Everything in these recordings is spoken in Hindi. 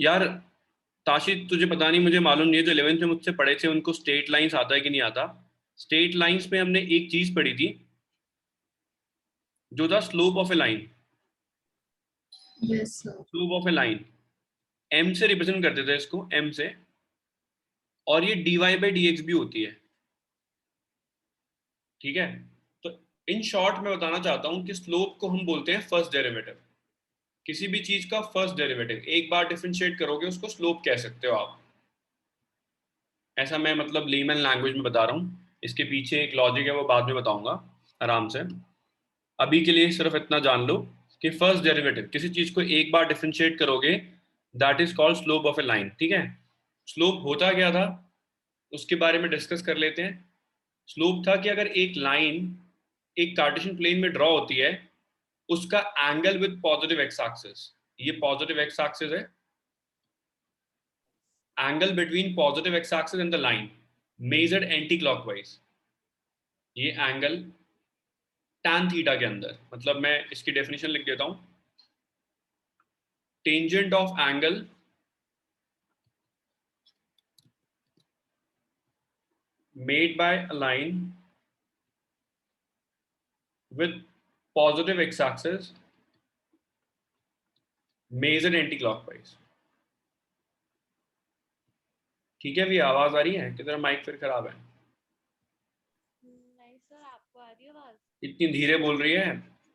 यार ताशी, तुझे पता नहीं, मुझे मालूम नहीं है, जो 11th में मुझसे पढ़े थे उनको स्ट्रेट लाइंस आता है कि नहीं आता। स्ट्रेट लाइंस में हमने एक चीज पढ़ी थी, जो था slope of a line. Yes sir. Slope of a line M से रिप्रेजेंट करते थे इसको, एम से। और ये dy बाई डी एक्स भी होती है, ठीक है। तो इन शॉर्ट मैं बताना चाहता हूं कि स्लोप को हम बोलते हैं फर्स्ट डेरिवेटिव। किसी भी चीज का फर्स्ट डेरिवेटिव एक बार डिफरेंशिएट करोगे उसको स्लोप कह सकते हो आप। ऐसा मैं मतलब लेमन लैंग्वेज में बता रहा हूँ, इसके पीछे एक लॉजिक है वो बाद में बताऊंगा आराम से। अभी के लिए सिर्फ इतना जान लो कि फर्स्ट डेरिवेटिव किसी चीज को एक बार डिफरेंशिएट करोगे, that is called slope of a line, ठीक है। स्लोप होता क्या था उसके बारे में डिस्कस कर लेते हैं। स्लोप था कि अगर एक लाइन एक कार्टेशियन प्लेन में ड्रॉ होती है, उसका angle with positive x axis, ये पॉजिटिव एक्स एक्सिस है, angle between positive x axis and the line measured anti clockwise, ये एंगल tan थीटा के अंदर, मतलब मैं इसकी डेफिनेशन लिख देता हूं। Tangent of angle made by a line with positive x-axis measured anti-clockwise। ठीक है, भी आवाज आ रही है कि तेरा माइक फिर खराब है? नहीं सर, आपको आ रही है आवाज? इतनी धीरे बोल रही है,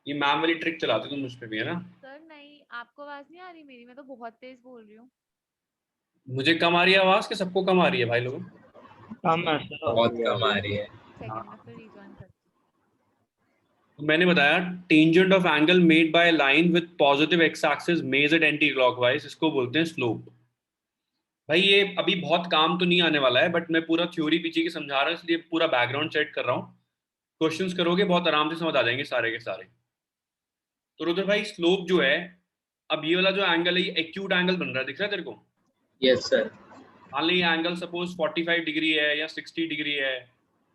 ये मैम वाली ट्रिक चलाती तुम मुझ पे भी, है ना? सर नहीं, आपको आवाज नहीं आ रही मेरी? मैं तो बहुत तेज बोल रही हूँ। मुझे कम आ रही है आवाज कि सबको कम आ रही है भाई लोगों? कम है सर, बहुत कम आ रही है। सेकंड में फिर रिजॉइन करती तो मैंने बताया tangent of angle made by line with positive x axis measured anti clockwise, इसको बोलते हैं स्लोप। भाई ये अभी बहुत काम तो नहीं आने वाला है, बट मैं पूरा थ्योरी पीछे की समझा रहा हूँ, इसलिए पूरा बैकग्राउंड सेट कर रहा हूँ। क्वेश्चंस करोगे बहुत आराम से समझ आ जाएंगे सारे के सारे। तो रुद्र भाई, स्लोप जो है, अब ये वाला जो एंगल है ये एक्यूट एंगल बन रहा है, दिख रहा है तेरे को? Yes sir. मान ली एंगल सपोज 45 डिग्री है या 60 डिग्री है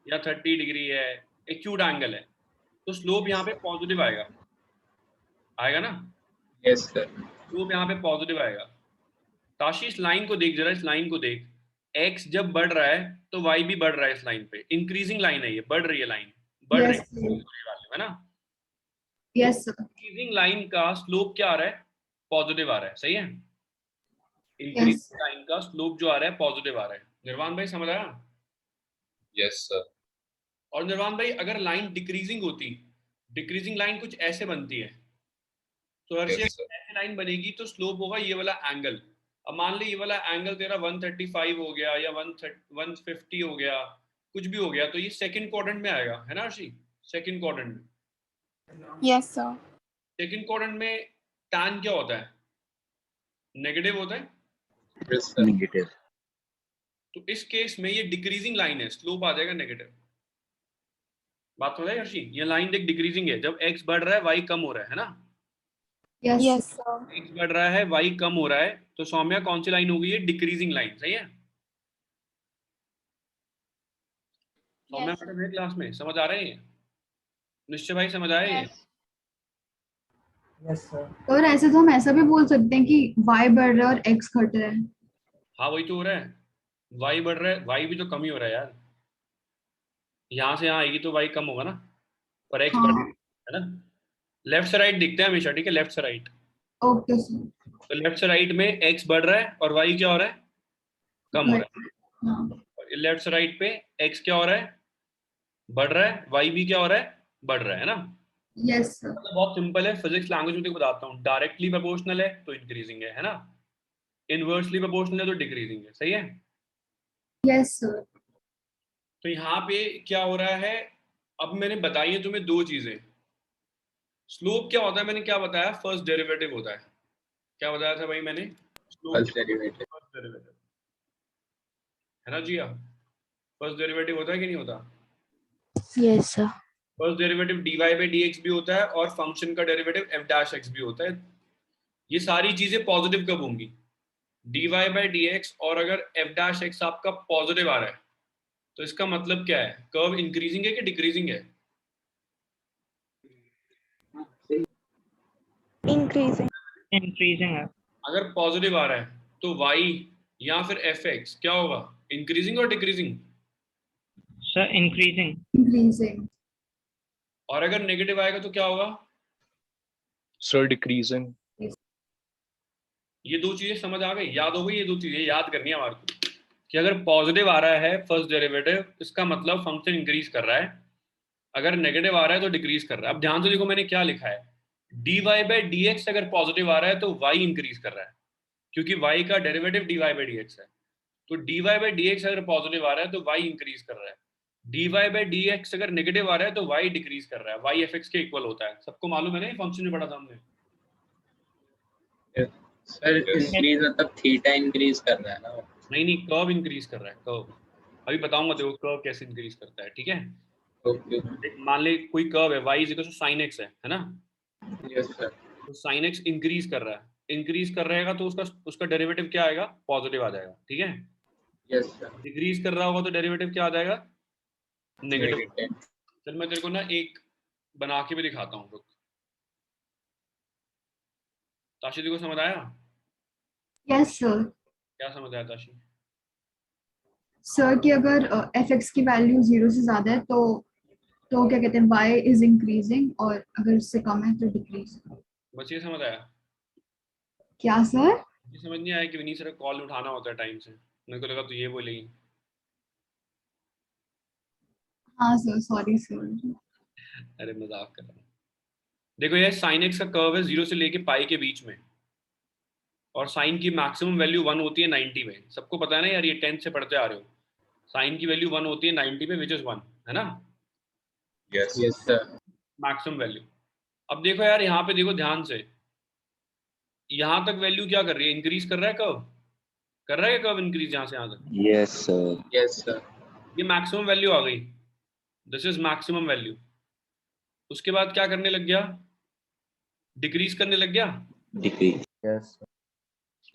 या 30 डिग्री है, एक्यूट एंगल है, तो स्लोप यहाँ पे पॉजिटिव आएगा, आएगा ना? Yes sir. स्लोप यहाँ पे पॉजिटिव आएगा। ताशी इस लाइन को देख जरा, इस लाइन को देख। एक्स जब बढ़ रहा है तो वाई भी बढ़ रहा है इस लाइन पे, इंक्रीजिंग लाइन है, ये बढ़ रही है लाइन, बढ़ रही यस सर। है ना? Yes sir. इंक्रीजिंग लाइन का स्लोप क्या आ रहा है? पॉजिटिव आ रहा है, सही है। यस इंक्रीजिंग लाइन का स्लोप जो आ रहा है पॉजिटिव आ रहा है। निर्वाण भाई समझ आया? Yes sir. और निर्वाण भाई, अगर लाइन डिक्रीजिंग होती, डिक्रीजिंग लाइन कुछ ऐसे बनती है, तो हर्षी यस सर। ऐसे लाइन बनेगी तो स्लोप होगा ये वाला एंगल। अब मान ली ये वाला एंगल तेरा 135 हो गया या 150 हो गया, कुछ भी हो गया, तो ये सेकंड क्वाड्रेंट में आएगा, है ना हर्षी? सेकंड क्वाड्रेंट में। Yes sir. सेकंड क्वाड्रेंट में tan क्या होता है? नेगेटिव होता है। Yes sir. नेगेटिव। तो इस केस में ये डिक्रीजिंग लाइन है, स्लोप आ जाएगा नेगेटिव। बात हो रहा है हर्षी? ये लाइन देख डिक्रीजिंग है, जब x बढ़ रहा है y कम हो रहा है ना? Yes sir. x बढ़ रहा है y कम हो रहा है, तो सौम्या कौन सी लाइन होगी? ये डिक्रीजिंग लाइन, सही है। सौम्या Yes, मैडम है क्लास में, समझ आ रहे हैं? निश्चय भाई समझ आए? yes. Yes sir. और ऐसे तो हम ऐसा भी बोल सकते हैं कि y बढ़ रहा है और x घट रहा है। हाँ वही तो हो रहा है, y बढ़ रहा है, y भी तो कम ही हो रहा है यार। यहाँ से यहाँ आएगी तो y कम होगा ना, पर x बढ़ रहा हाँ। है ना। लेफ्ट से राइट दिखते हैं हमेशा, ठीक है, लेफ्ट से राइट। Okay sir. तो लेफ्ट से राइट में x बढ़ रहा है और y क्या हो रहा है? कम हो रहा है। हाँ। और लेफ्ट से राइट पे x क्या हो रहा है? बढ़ रहा है, y भी क्या हो रहा है? बढ़ रहा है ना। Yes sir. मतलब बहुत सिंपल है, फिजिक्स लैंग्वेज में देखो बताता हूँ। डायरेक्टली प्रोपोर्शनल है तो इंक्रीजिंग है ना? इनवर्सली प्रोपोर्शनल है तो डिक्रीजिंग है, सही है। Yes sir. तो यहाँ पे क्या हो रहा है? अब मैंने बताई है तुम्हें दो चीजें। स्लोप क्या होता है, मैंने क्या बताया? फर्स्ट डेरिवेटिव होता है। क्या बताया था भाई मैंने? Slope first derivative. First derivative, है ना जी? फर्स्ट डेरिवेटिव होता है कि नहीं होता? Yes sir. First derivative dy by D x भी होता है और फंक्शन का डेरिवेटिव f डैश एक्स भी होता है। ये सारी चीजें पॉजिटिव कब होंगी? dy बाई डी एक्स, और अगर f डैश एक्स आपका पॉजिटिव आ रहा है तो इसका मतलब क्या है? कर्व इंक्रीजिंग है कि डिक्रीजिंग है? इंक्रीजिंग। इंक्रीजिंग है। अगर पॉजिटिव आ रहा है तो y या फिर fx क्या होगा, इंक्रीजिंग और डिक्रीजिंग? Sir increasing. increasing, और अगर नेगेटिव आएगा तो क्या होगा? Sir decreasing. ये दो चीजें समझ आ गई, याद हो गई? ये दो चीजें याद करनी है हमारे को कि अगर पॉजिटिव आ रहा है फर्स्ट डेरिवेटिव, इसका मतलब फंक्शन इंक्रीज कर रहा है, अगर नेगेटिव आ रहा है तो डिक्रीज कर रहा है। अब ध्यान से देखो मैंने क्या लिखा है, dy बाई डी एक्स अगर पॉजिटिव आ रहा है तो y इंक्रीज कर रहा है, क्योंकि y का derivative dy by D x है। तो dy बाई डी एक्स अगर पॉजिटिव आ रहा है तो y इंक्रीज कर रहा है, dy बाई डी एक्स अगर नेगेटिव आ रहा है तो y डिक्रीज कर रहा है। y fx के इक्वल होता है, सबको मालूम है ना, ये फंक्शन में पढ़ा था हमने। सर इंक्रीज मतलब थीटा इंक्रीज कर रहा है ना? नहीं नहीं, कर्व इंक्रीज कर रहा है, कर्व। अभी बताऊंगा देखो कर्व कैसे इंक्रीज करता है, ठीक है? ओके। मान ले कोई कर्व है, y equal to sin x है ना? Yes sir. तो sin x इंक्रीज कर रहा है, इंक्रीज कर रहेगा तो उसका उसका डेरिवेटिव क्या आएगा, पॉजिटिव आ जाएगा, ठीक है? Yes sir. डिक्रीज कर रहा होगा तो डेरिवेटिव क्या आ जाएगा, नेगेटिव। नेगेटिव। चल मैं तेरे को ना एक बना के भी दिखाता हूँ, रुक। ताशी तेरे को समझ आया? yes sir, क्या समझ आया ताशी? सर कि अगर fx की वैल्यू 0 से ज्यादा है तो क्या कहते हैं y is increasing और अगर उससे कम है तो decrease। बस ये समझ आया? क्या सर? ये समझ नहीं आया कि विनीत सर कॉल उठाना होता है टाइम से, मेरे को लगा तो ये बोलेगी। हाँ सर, सॉरी सर। अरे मजाक कर रहा हूँ। देखो यार साइन एक्स का कर्व है 0 से लेके पाई के बीच में, और साइन की मैक्सिमम वैल्यू 1 होती है 90 में। सबको पता है ना यार, ये 10th से पढ़ते आ रहे हो। साइन की वैल्यू 1 होती है 90 में, विच इज 1, है ना? Yes sir. Maximum value. अब देखो यार यहाँ पे देखो ध्यान से, यहाँ तक वैल्यू क्या कर रही है, इंक्रीज कर रहा है कर्व, कर रहा है कर्व इंक्रीज यहाँ से यहाँ तक? Yes sir. Yes sir. ये मैक्सिमम वैल्यू आ गई, दिस इज मैक्सिमम वैल्यू। उसके बाद क्या करने लग गया, डिक्रीज करने लग गया। डिक्रीज। Yes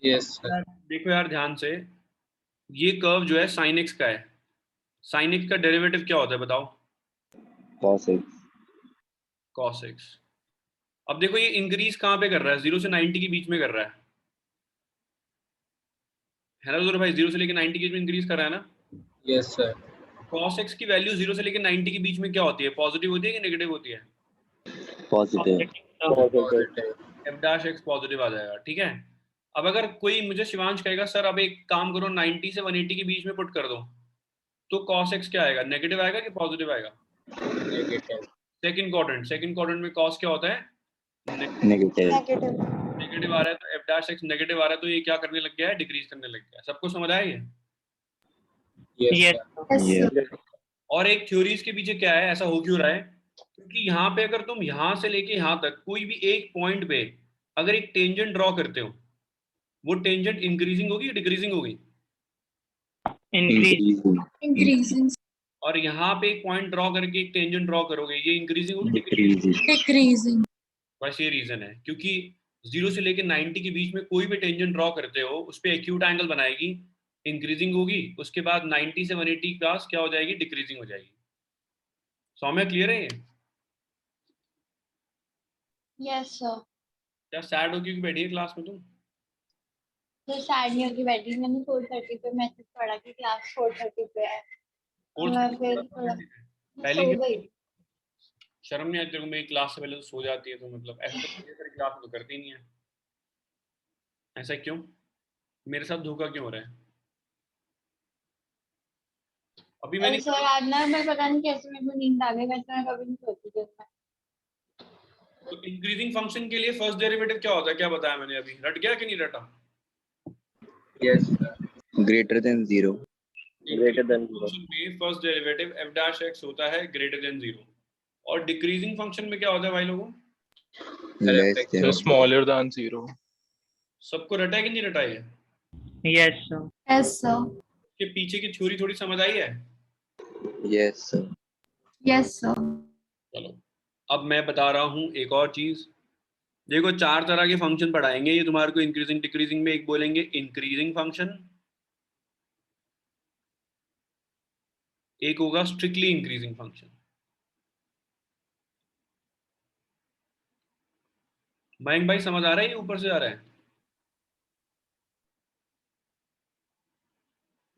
yes sir. देखो यार ध्यान से, ये कर्व जो है साइन एक्स का है, साइन एक्स का डेरिवेटिव क्या होता है बताओ? Cos x. Cos x. अब देखो ये इंक्रीज कहाँ पे कर रहा है, 0 से 90 के बीच में कर रहा है ना? तो भाई 0 से लेके 90 के बीच में इंक्रीज कर रहा है ना? Yes sir. कॉस एक्स की वैल्यू 0 से लेके 90 के बीच में क्या होती है, पॉजिटिव होती है कि नेगेटिव होती है? Positive. Positive. F dash X positive आ जाएगा, ठीक है? अब अगर कोई मुझे शिवांश कहेगा सर अब एक काम करो 90 से 180 के बीच में पुट कर दो, तो कॉस एक्स क्या आएगा, नेगेटिव आएगा कि पॉजिटिव आएगा? नेगेटिव। सेकंड क्वाड्रेंट में कॉस क्या होता है, नेगेटिव। Negative. नेगेटिव आ रहा है, तो एफ डैश एक्स नेगेटिव आ रहा है, तो ये क्या करने लग गया है, डिक्रीज करने लग गया है। सबको समझ आया ये? Yes yes sir. yes sir, और एक थ्योरीज के पीछे क्या है, ऐसा हो क्यों रहा है? क्योंकि यहाँ पे अगर तुम यहाँ से लेके यहाँ तक कोई भी एक पॉइंट पे अगर एक टेंजेंट ड्रॉ करते हो, वो टेंजेंट इंक्रीजिंग होगी डिक्रीजिंग होगी? इंक्रीज। increasing, और यहाँ पे एक पॉइंट ड्रॉ करके एक टेंजेंट ड्रॉ करोगे, ये इंक्रीजिंग होगी डिक्रीजिंग? डिक्रीज। decreasing, बस ये रीजन है, क्योंकि 0 से लेके 90 के बीच में कोई भी टेंजेंट ड्रॉ करते हो उस पे एक्यूट एंगल बनाएगी, इंक्रीजिंग होगी, उसके बाद 90 से 180 क्लास क्या हो जाएगी, डिक्रीजिंग हो जाएगी। सौम्य क्लियर है ये? Yes sir. क्या सैड हो क्योंकि बैठी है क्लास में तुम? तो सैड नहीं होगी बैठी, मैंने 4:30 पे मैसेज पढ़ा कि क्लास 4:30 पे है, तो कोर्स मैं फिर थोड़ा पहले सो क्यों? गई। शर्म नहीं आती तेरे को? मेरी क्लास से पहले तो सो जाती है तो, मतलब ऐसा तो तेरी क्लास में तो करती नहीं है, ऐसा क्यों? मेरे साथ धोखा क्यों हो रहा है? अभी मैंने और सर आज ना मैं पता नहीं कैसे मेरे को नींद आ गई, वैसे मैं कभी नहीं सोती दिन में। तो इंक्रीजिंग फंक्शन के लिए फर्स्ट डेरिवेटिव क्या होता है, क्या बताया मैंने अभी, रट गया कि नहीं रटा? Yes sir. Greater than 0। Greater than function में first derivative f dash x होता है ग्रेटर देन 0, और डिक्रीजिंग फंक्शन में क्या होता है भाई लोगों? Less than. smaller than 0. सबको रटा है कि नहीं रटा है? Yes sir. yes sir, के पीछे की थ्योरी थोड़ी समझ आई है? Yes sir. yes sir, चलो अब मैं बता रहा हूँ एक और चीज। देखो 4 तरह के फंक्शन पढ़ाएंगे ये तुम्हारे को इंक्रीजिंग डिक्रीजिंग में। एक बोलेंगे इंक्रीजिंग फंक्शन, एक होगा स्ट्रिक्टली इंक्रीजिंग फंक्शन। मयंक भाई समझ आ रहा है, ये ऊपर से आ रहा है?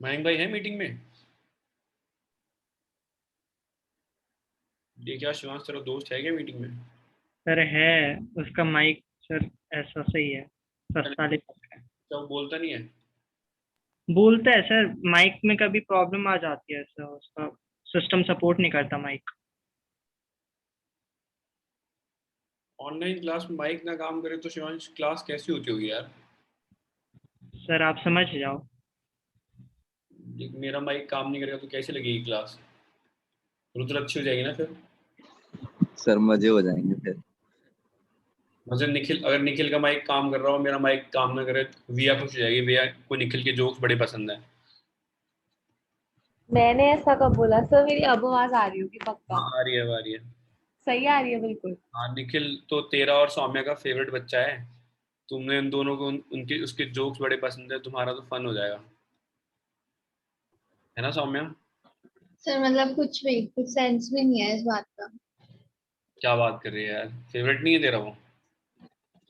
मयंक भाई है मीटिंग में? ये क्या शिवांश तेरा दोस्त है क्या मीटिंग में? सर है, उसका माइक सर ऐसा सही है, सस्ता लिखा है। क्या वो बोलता नहीं है? बोलता है सर, माइक में कभी प्रॉब्लम आ जाती है सर, उसका सिस्टम सपोर्ट नहीं करता माइक। ऑनलाइन क्लास में माइक ना काम करे तो शिवांश क्लास कैसी होती होगी यार? सर आप समझ जाओ। मेरा माइक काम नहीं करेगा तो कैसे लगेगी क्लास? रुद्र अच्छी हो जाएगी ना फिर? सर मजे हो जाएंगे फिर। मजे निखिल, अगर निखिल का माइक काम कर रहा हो मेरा माइक काम ना करे तो विया खुश हो जाएगी, विया को निखिल के जोक्स बड़े पसंद है। मैंने ऐसा कब बोला सर? मेरी अब आवाज आ रही होगी पक्का। हाँ आ रही है, आ रही है। सही आ रही है बिल्कुल। हाँ निखिल तो तेरा और सौम्या का फेवरेट बच्चा है। तुमने इन दोनों को उनके उसके जोक्स बड़े पसंद है, तुम्हारा तो फन हो जाएगा, है ना सौम्या? सर मतलब कुछ भी, कुछ सेंस भी नहीं है इस बात का। क्या बात कर रही है यार, फेवरेट नहीं है तेरा वो?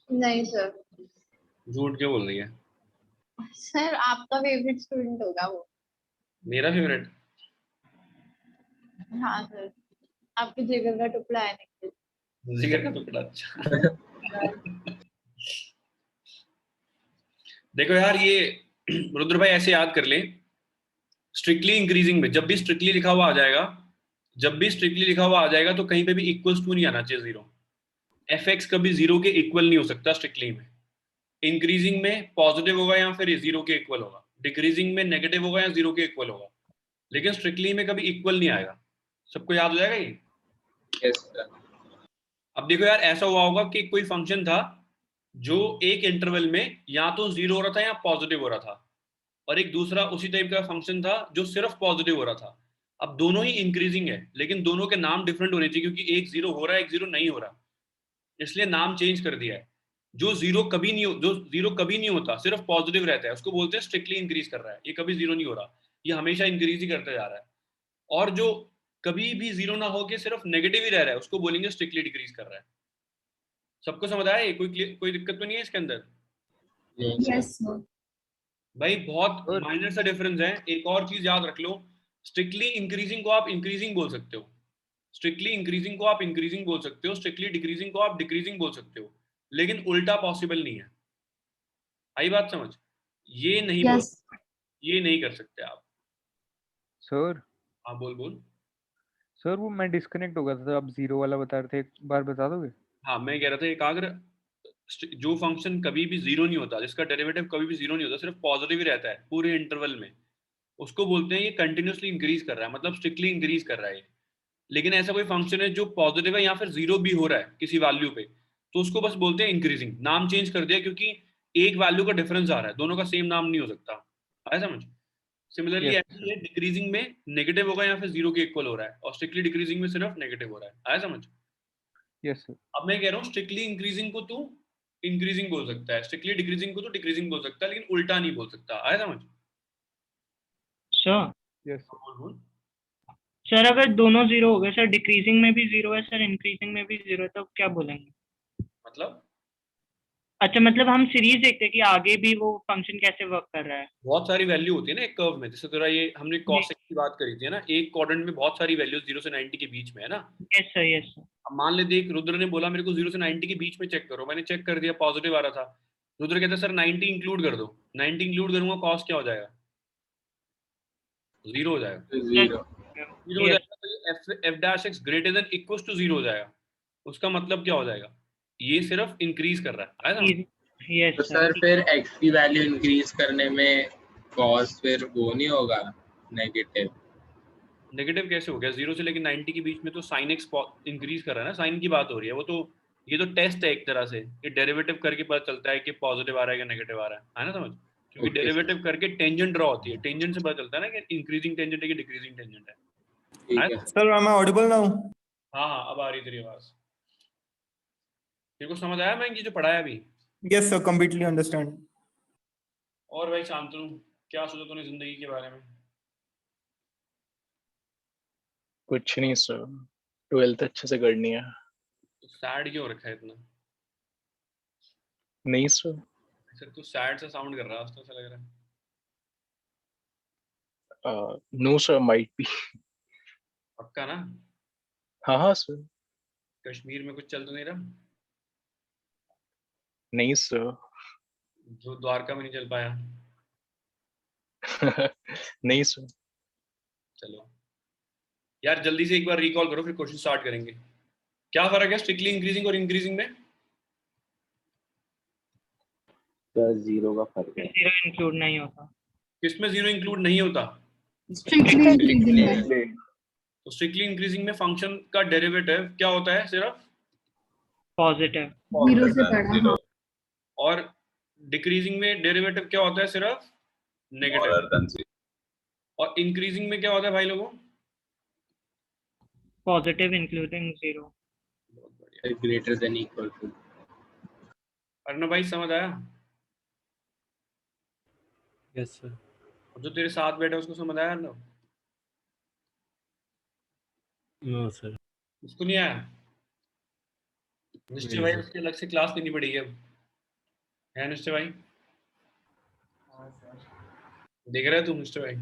नहीं सर। झूठ क्यों बोल रही है? सर आपका फेवरेट स्टूडेंट होगा वो। मेरा फेवरेट? हाँ सर, आपके जिगर का टुकड़ा है निखिल। जिगर का टुकड़ा? अच्छा। देखो यार ये रुद्र भाई ऐसे याद कर ले, स्ट्रिक्टली इंक्रीजिंग में जब भी स्ट्रिक्टली लिखा हुआ आ जाएगा, जब भी स्ट्रिक्टली लिखा हुआ आ जाएगा तो कहीं पे भी इक्वल्स टू नहीं आना चाहिए जीरो। एफ एक्स कभी जीरो के इक्वल नहीं हो सकता स्ट्रिक्टली में। इंक्रीजिंग में पॉजिटिव होगा या फिर जीरो के इक्वल होगा, डिक्रीजिंग में नेगेटिव होगा या जीरो के इक्वल होगा, लेकिन स्ट्रिक्टली में कभी इक्वल नहीं आएगा। सबको याद हो जाएगा ये? Yes sir. अब देखो यार ऐसा हुआ होगा कि कोई फंक्शन था जो एक इंटरवल में या तो जीरो हो रहा था या पॉजिटिव हो रहा था, और एक दूसरा उसी टाइप का फंक्शन था जो सिर्फ पॉजिटिव हो रहा था। अब दोनों ही इंक्रीजिंग है लेकिन दोनों के नाम डिफरेंट होने चाहिए, क्योंकि एक जीरो हो रहा है एक जीरो नहीं हो रहा, इसलिए नाम चेंज कर दिया है। जो जीरो कभी नहीं होता, सिर्फ पॉजिटिव रहता है, उसको बोलते हैं स्ट्रिक्टली इंक्रीज कर रहा है, ये कभी जीरो नहीं हो रहा, ये हमेशा इंक्रीज ही करता जा रहा है। और जो कभी भी जीरो ना होके सिर्फ नेगेटिव ही रह रहा है उसको बोलेंगे स्ट्रिक्टली डिक्रीज कर रहा है। सबको समझ आया ये? कोई दिक्कत तो नहीं है इसके अंदर? नहीं सर। Yes sir. भाई बहुत और माइनर सा डिफरेंस है। एक और चीज याद रख लो, स्ट्रिक्टली इंक्रीजिंग को आप इंक्रीजिंग बोल सकते हो, स्ट्रिक्टली इंक्रीजिंग को आप इंक्रीजिंग बोल सकते हो, स्ट्रिक्टली डिक्रीजिंग को आप डिक्रीजिंग बोल सकते हो, लेकिन उल्टा पॉसिबल नहीं है। आई बात समझ? ये नहीं बोल, यस ये नहीं कर सकते आप। सर हाँ बोल बोल। सर वो मैं डिस्कनेक्ट हो गया था, आप जीरो वाला बता रहे थे, एक बार बता दोगे? हाँ मैं कह रहा था एकाग्र, जो फंक्शन कभी भी जीरो नहीं होता, जिसका डेरिवेटिव कभी भी जीरो नहीं होता, सिर्फ पॉजिटिव ही रहता है पूरे इंटरवल में, उसको बोलते हैं ये कंटिन्यूसली इंक्रीज कर रहा है, मतलब स्ट्रिक्टली इंक्रीज कर रहा है। लेकिन ऐसा कोई फंक्शन है जो पॉजिटिव है या फिर जीरो भी हो रहा है किसी वैल्यू पे, तो उसको बस बोलते हैं इंक्रीजिंग। नाम चेंज कर दिया क्योंकि एक वैल्यू का डिफरेंस आ रहा है, दोनों का सेम नाम नहीं हो सकता। आया समझ? सिमिलरली यस ऐसे ही डिक्रीजिंग में नेगेटिव होगा या फिर जीरो के इक्वल हो रहा है, और स्ट्रिक्टली डिक्रीजिंग में सिर्फ नेगेटिव हो रहा है। आया समझ? Yes sir. अब मैं कह रहा हूँ स्ट्रिक्टली इंक्रीजिंग को तू इंक्रीजिंग बोल सकता है, स्ट्रिक्टली डिक्रीजिंग को तो डिक्रीजिंग बोल सकता है, लेकिन उल्टा नहीं बोल सकता। आया समझ? Sir yes sir. बोल बोल। सर अगर दोनों जीरो हो गए सर, डिक्रीजिंग में भी जीरो है सर, इंक्रीजिंग में भी जीरो है, तो क्या बोलेंगे? मतलब अच्छा, मतलब हम सीरीज देखते हैं कि आगे भी वो फंक्शन कैसे वर्क कर रहा है। बहुत सारी वैल्यू होती है ना एक कर्व में, जैसे तेरा ये हमने कॉसेक की बात करी थी ना, एक क्वाड्रेंट में बहुत सारी वैल्यूज 0 से 90 के बीच में है ना। Yes sir, yes sir. अब मान ले देख, रुद्र ने बोला मेरे को 0 से 90 के बीच में चेक करो, मैंने चेक कर दिया पॉजिटिव आ रहा था, रुद्र कहता सर 90 इंक्लूड कर दो, 90 इंक्लूड करूंगा कॉस क्या हो जाएगा? जीरो हो जाएगा। जीरो। जीरो हो यस जाएगा तो F dash X greater than equal to zero हो जाएगा। उसका मतलब क्या हो जाएगा? ये सिर्फ इंक्रीज कर रहा है। आया समझ? यस तो सर। सर फिर एक्स की वैल्यू इंक्रीज करने में कॉस फिर वो नहीं होगा नेगेटिव? नेगेटिव कैसे हो गया? 0 से लेकर 90 के बीच में तो साइन एक्स इंक्रीज कर रहा है ना, साइन की बात हो रही है वो तो। ये तो टेस्ट है एक तरह से, ये डेरिवेटिव करके पता चलता है कि पॉजिटिव आ रहा है कि नेगेटिव आ रहा है ना समझ? क्योंकि ओके डेरिवेटिव करके टेंजेंट ड्रॉ होती है, टेंजेंट से पता चलता है ना कि इंक्रीजिंग टेंजेंट है कि डिक्रीजिंग टेंजेंट है। ठीक आया है। समझ? सर मैं ऑडिबल ना हूँ? हाँ हाँ अब आ रही तेरी आवाज। तेरे को समझ आया मैं ये जो पढ़ाया अभी? Yes sir, completely understand. और भाई शांतनु, क्या सोचा तूने जिंदगी के बारे में? कुछ नहीं सर, 12th अच्छे से करनी है। सैड क्यों रखा है इतना? नहीं सर। सर तू सैड सा साउंड कर रहा है, उसको ऐसा लग रहा है। No, sir. Might be. पक्का ना? हाँ, sir. कश्मीर में कुछ चल तो नहीं रहा? नहीं, sir. जो द्वारका में नहीं चल पाया? नहीं, sir. चलो यार जल्दी से एक बार रिकॉल करो, फिर क्वेश्चन स्टार्ट करेंगे। क्या फर्क है स्ट्रिक्टली इंक्रीजिंग और इंक्रीजिंग में? सर जीरो का फर्क है। जीरो इंक्लूड नहीं होता। किसमें जीरो इंक्लूड नहीं होता? स्ट्रिक्टली इंक्रीजिंग में। तो स्ट्रिक्टली इंक्रीजिंग में फंक्शन का डेरिवेटिव क्या होता है? सिर्फ पॉजिटिव। जीरो से बड़ा, हाँ। और डिक्रीजिंग में डेरिवेटिव क्या होता है? सिर्फ नेगेटिव। और इंक्रीजिंग में क्या होता है भाई लोगों? Positive including zero. बहुत बढ़िया। Greater than equal to. Arnav भाई समझ आया? Yes sir. जो तेरे साथ बैठा उसको समझ आया अर्णव? No sir. उसको नहीं आया? निश्चय भाई उसकी अलग से क्लास लेनी पड़ेगी अब, है निश्चय भाई? देख रहा है तू निश्चय भाई?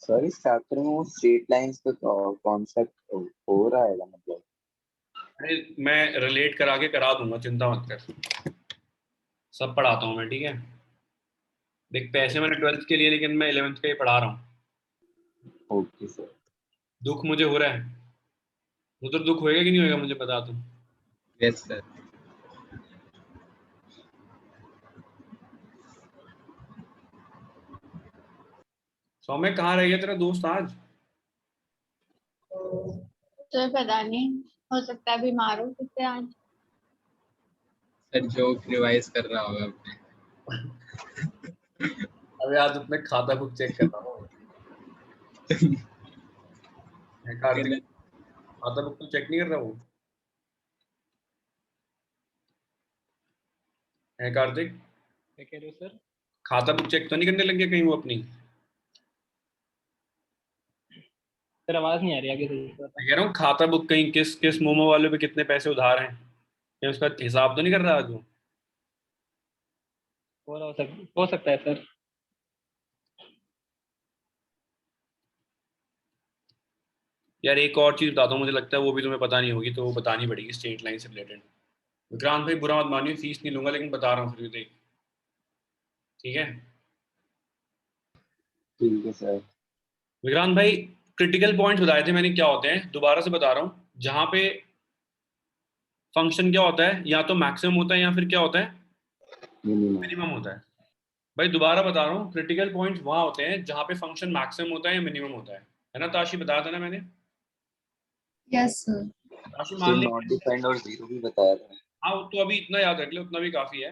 सर इस चैप्टर में वो स्ट्रेट लाइंस का कॉन्सेप्ट हो रहा है मतलब? अरे मैं रिलेट करा के करा दूंगा, चिंता मत कर, सब पढ़ाता हूँ मैं, ठीक है? देख पैसे मैंने 12th के लिए, लेकिन मैं 11th के लिए पढ़ा रहा हूँ। Okay sir. दुख मुझे हो रहा है, उधर दुख होएगा कि नहीं होएगा मुझे बता तू। Yes sir. सौम्य कहाँ रह गया तेरा दोस्त आज? तो पता नहीं, हो सकता है बीमार हो सकते आज। सर जोक रिवाइज कर रहा होगा अपने। अबे आज अपने खाता बुक चेक कर रहा हूँ। कार्तिक खाता बुक तो चेक नहीं कर रहा वो? है कार्तिक? क्या कह रहे हो सर? खाता बुक चेक तो नहीं करने लग गया कहीं वो अपनी? सर आवाज नहीं आ रही आगे से। मैं कह रहा हूँ खाता बुक कहीं किस किस मोमो वाले पे कितने पैसे उधार हैं, क्या उसका हिसाब तो नहीं कर रहा आज वो? हो सकता है सर। यार एक और चीज बताता हूँ, मुझे लगता है वो भी तुम्हें पता नहीं होगी, तो वो बतानी पड़ेगी स्ट्रेट लाइन से रिलेटेड। विक्रांत भाई बुरा मत मानिए, फीस नहीं लूंगा, लेकिन बता रहा हूँ फिर भी देख, ठीक है? ठीक है सर। विक्रांत भाई क्रिटिकल पॉइंट्स बताए थे मैंने क्या होते हैं, दोबारा से बता रहा हूँ। जहां पे फंक्शन क्या होता है, या तो मैक्सिमम होता है या फिर क्या होता है, मिनिमम होता है। भाई दोबारा बता रहा हूँ, क्रिटिकल पॉइंट्स वहां होते हैं जहां पे फंक्शन मैक्सिमम होता है या मिनिमम होता है ना? ताशी बताया था ना मैंने? Yes sir. ताशी सर मान नॉट ली। डिफाइंड और जीरो भी बताया था। हाँ तो अभी इतना याद रख ले, उतना भी काफी है।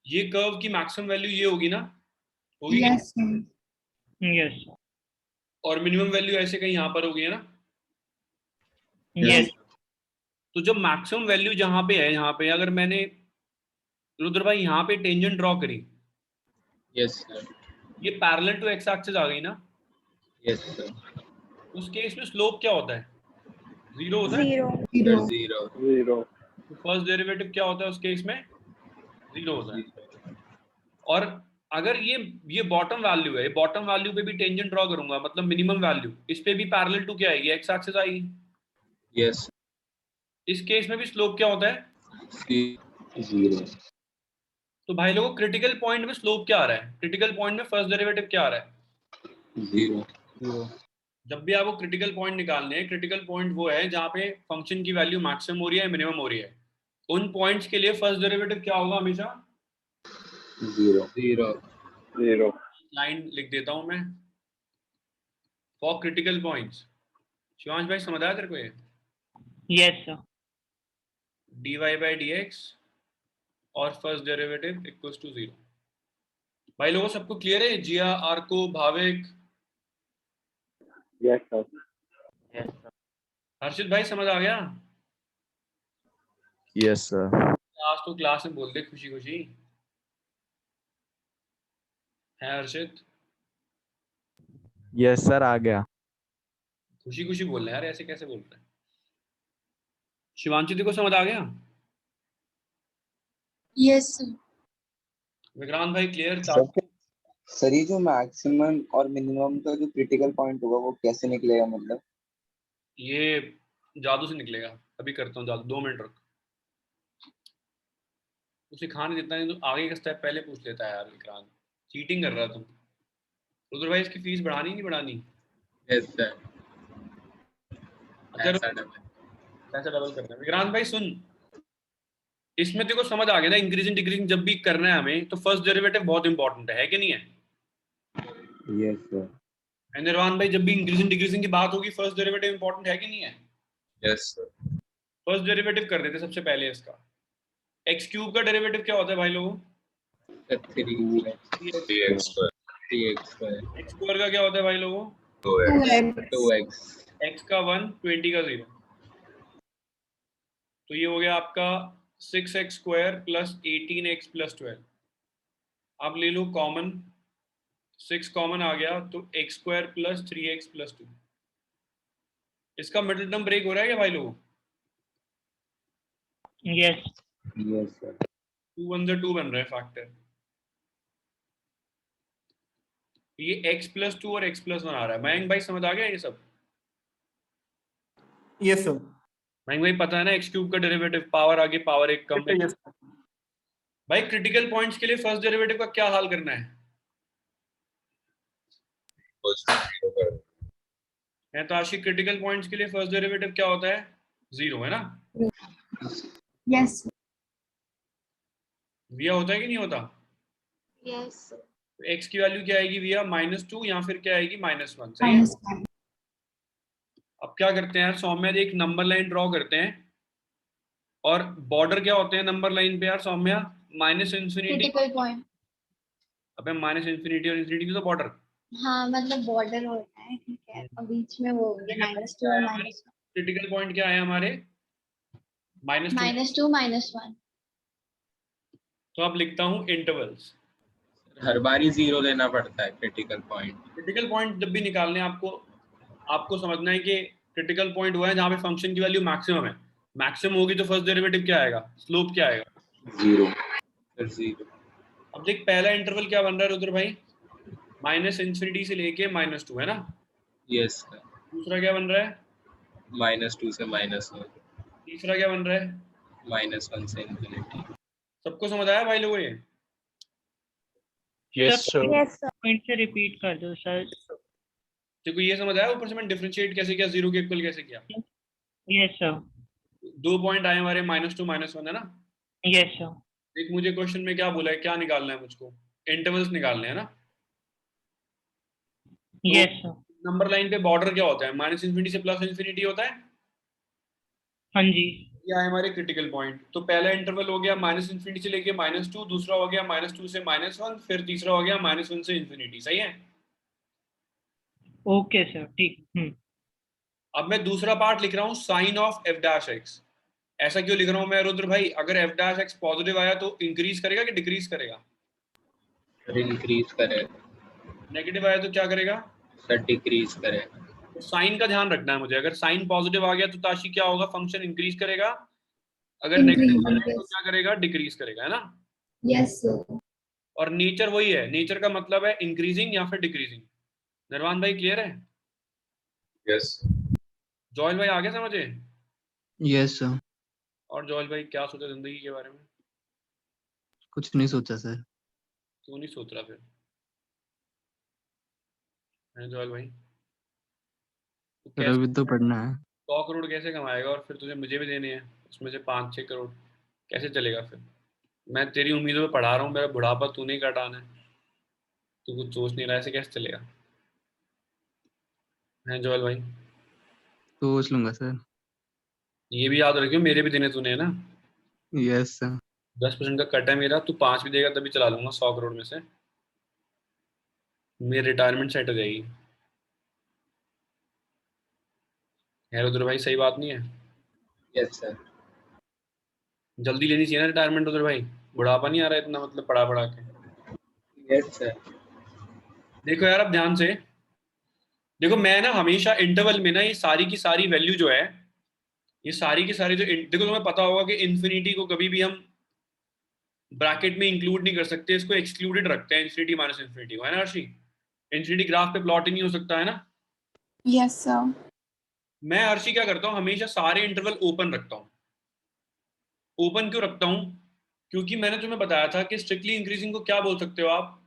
ये कर्व की मैक्सिमम वैल्यू ये होगी ना, होगी कि नहीं? Yes sir. यस। और मिनिमम वैल्यू ऐसे कहीं यहाँ पर होगी, है ना? यस। तो जब मैक्सिमम वैल्यू जहां पे है, यहाँ पे अगर मैंने रुद्र भाई यहाँ पे टेंजेंट ड्रॉ करी, यस सर। ये पैरेलल टू एक्स एक्सिस आ गई ना, यस सर। उस केस में स्लोप क्या होता है? जीरो होता है। जीरो। जीरो। जीरो। तो फर्स्ट डेरिवेटिव क्या होता है उस केस में? जीरो होता है। और अगर ये बॉटम वैल्यू है, बॉटम वैल्यू पे भी टेंजेंट ड्रॉ करूंगा, मतलब मिनिमम वैल्यू, इस पे भी पैरेलल टू क्या आएगी? एक्स एक्सिस आएगी। यस। इस केस में भी स्लोप क्या होता है? जीरो। तो भाई लोगों क्रिटिकल पॉइंट में स्लोप क्या आ रहा है? क्रिटिकल पॉइंट में फर्स्ट डेरिवेटिव क्या आ रहा है? जीरो। जब भी आपको क्रिटिकल पॉइंट निकालने हैं, क्रिटिकल पॉइंट वो है जहां पे फंक्शन की वैल्यू मैक्सिमम हो रही है, मिनिमम हो रही है। उन पॉइंट्स के लिए फर्स्ट डेरिवेटिव क्या होगा हमेशा? जीरो। जीरो। जीरो। लाइन लिख देता हूं मैं, फॉर क्रिटिकल पॉइंट्स। शिवांश भाई समझ आया तेरे को ये? Yes sir. dy by D X और first derivative equals to zero. भाई लोगों सबको क्लियर है? Jiya, Arko, Bhavik, yes sir. हर्षित भाई समझ आ गया? Yes sir. आज तो क्लास में बोल दे खुशी खुशी, है हर्षित? यस सर आ गया। खुशी खुशी बोल रहे हैं यार, ऐसे कैसे बोल रहे हैं? शिवांशी को समझ आ गया? Yes sir. विक्रांत भाई क्लियर था? सर ये जो मैक्सिमम और मिनिमम का जो क्रिटिकल पॉइंट होगा वो कैसे निकलेगा मतलब? ये जादू से निकलेगा। अभी करता हूँ जादू, 2 मिनट रख। उसे खा नहीं देता, नहीं तो आगे का स्टेप पहले पूछ लेता है यार विक्रांत। चीटिंग कर रहा है तुम। रुद्र भाई इसकी फीस बढ़ानी नहीं बढ़ानी? यस सर, अच्छा ऐसा डबल। पैसा डबल करना है। विक्रांत भाई सुन, इसमें तेरे को समझ आ गया ना, इंक्रीजिंग डिक्रीजिंग जब भी करना है हमें तो फर्स्ट डेरिवेटिव बहुत इंपॉर्टेंट है कि नहीं है? Yes sir. निर्वाण भाई जब भी इंक्रीजिंग डिक्रीजिंग की बात होगी फर्स्ट डेरिवेटिव इंपॉर्टेंट है कि नहीं है? Yes sir. फर्स्ट डेरिवेटिव कर देते सबसे पहले इसका। एक्स क्यूब का डेरिवेटिव क्या होता है भाई लोगों? 3x एक्स स्क्वायर का क्या होता है भाई लोगों? 2x। एक्स का 1, 20 का 0। तो ये हो गया आपका 6x square plus 18x plus 12। अब ले लो कॉमन, 6 कॉमन आ गया तो x square plus 3x plus 2। इसका मिडिल टर्म ब्रेक हो रहा है क्या भाई लोगों? Yes yes sir. 2 1 से 2 बन रहा है फैक्टर। ये x प्लस 2 और x प्लस 1 आ रहा है। मयंक भाई समझ आ गया ये सब? Yes sir. मयंक भाई पता है ना एक्स क्यूब का डेरिवेटिव पावर आगे पावर 1 कम है। यस भाई क्रिटिकल पॉइंट्स के लिए फर्स्ट डेरिवेटिव का क्या हाल करना है तो आशिक? क्रिटिकल पॉइंट्स के लिए फर्स्ट डेरिवेटिव क्या होता है? 0 है ना? यस विया होता है कि नहीं होता? यस तो x की वैल्यू क्या आएगी विया? -2 या फिर क्या आएगी? -1। सही है। -1 अब क्या करते हैं यार सौम्या, एक नंबर लाइन ड्रॉ करते हैं और बॉर्डर क्या होते हैं नंबर लाइन पे यार सौम्या? -∞। Critical point. अबे -∞ और इंफिनिटी तो बॉर्डर। हाँ मतलब बॉर्डर होता है, ठीक है, और बीच में वो होंगे -2 और -1। क्रिटिकल पॉइंट क्या है हमारे? -2 -2 -1। तो अब लिखता हूँ इंटरवल्स। हर बार ही 0 लेना पड़ता है क्रिटिकल पॉइंट। क्रिटिकल पॉइंट जब भी निकालने आपको समझना है कि क्रिटिकल पॉइंट वो है जहाँ पे फंक्शन की वैल्यू मैक्सिमम है। मैक्सिमम होगी तो फर्स्ट डेरिवेटिव क्या आएगा? स्लोप क्या आएगा? 0। फिर 0। अब देख पहला इंटरवल क्या बन रहा है रुद्र भाई? -∞ से लेके -2 है ना? Yes sir. दूसरा क्या बन रहा है? -2 से -1। तीसरा क्या बन रहा है? -1 से इंफिनिटी। सबको समझ आया भाई लोगों ये? Yes sir. पॉइंट से रिपीट कर दो सर। देखो ये समझ आया ऊपर से मैंने डिफरेंशिएट कैसे किया, 0 के इक्वल कैसे किया? Yes sir. 2 पॉइंट आए हमारे -2 -1 है ना? Yes sir. देख मुझे क्वेश्चन में क्या बोला है, क्या निकालना है मुझको? इंटरवल्स निकालने हैं ना? Yes sir. नंबर लाइन पे बॉर्डर क्या होता है? -∞ से +∞ होता है। हाँ जी। ये आए हमारे क्रिटिकल पॉइंट। तो पहला इंटरवल हो गया -∞ से लेके -2, दूसरा हो गया -2 से -1, फिर तीसरा हो गया -1 से इंफिनिटी। सही है? ओके सर ठीक। अब मैं दूसरा पार्ट लिख रहा हूँ साइन ऑफ f'(x). ऐसा क्यों लिख रहा हूँ मैं रुद्र भाई? अगर f'(x) पॉजिटिव आया तो इंक्रीज करेगा कि डिक्रीज करेगा? इंक्रीज करेगा। नेगेटिव आया तो क्या करेगा? सर डिक्रीज करेगा। तो साइन का ध्यान रखना है मुझे। अगर साइन पॉजिटिव आ गया तो ताशी क्या होगा? फंक्शन इंक्रीज करेगा। अगर नेगेटिव आ गया तो क्या करेगा? डिक्रीज करेगा, है ना? Yes sir. और नेचर वही है, नेचर का मतलब है इंक्रीजिंग या फिर डिक्रीजिंग। निर्वाण भाई क्लियर है? यस। जॉयल भाई आगे समझे? Yes sir. और जॉयल भाई क्या सोचा जिंदगी के बारे में? कुछ नहीं सोचा सर। क्यों नहीं सोच रहा फिर? है जॉयल भाई? तो सर अभी तो पढ़ना है। 100 करोड़ कैसे कमाएगा और फिर तुझे मुझे भी देने हैं उसमें से 5-6 करोड़, कैसे चलेगा फिर? मैं तेरी उम्मीदों पे पढ़ा रहा हूँ, मेरा बुढ़ापा तू नहीं काटाना है। तू कुछ सोच नहीं रहा, ऐसे कैसे चलेगा? है जॉयल भाई? सोच लूंगा सर। ये भी याद रखियो मेरे भी देने तूने, है ना? Yes sir. 10% का कट है मेरा, तू 5 भी देगा तभी चला लूंगा 100 करोड़ में से। मेरी रिटायरमेंट सेट हो जाएगी। है रुद्र भाई? सही बात नहीं है? Yes sir. जल्दी लेनी चाहिए ना रिटायरमेंट रुद्र भाई, बुढ़ापा नहीं आ रहा इतना मतलब पढ़ा पढ़ा के। Yes sir. देखो यार अब ध्यान से देखो, मैं ना हमेशा इंटरवल में ना ये सारी की सारी वैल्यू जो है, ये सारी की सारी जो देखो तुम्हें पता होगा कि इन्फिनिटी को कभी भी हम ब्रैकेट में इंक्लूड नहीं कर सकते, इसको एक्सक्लूडेड रखते हैं इंफिनिटी माइनस इंफिनिटी को, है ना अर्शी? इंफिनिटी ग्राफ पे प्लॉट ही नहीं हो सकता, है ना? Yes sir. मैं अर्शी क्या करता हूँ, हमेशा सारे इंटरवल ओपन रखता हूँ। ओपन क्यों रखता हूँ? क्योंकि मैंने तुम्हें बताया था कि स्ट्रिक्टली इंक्रीजिंग को क्या बोल सकते हो आप?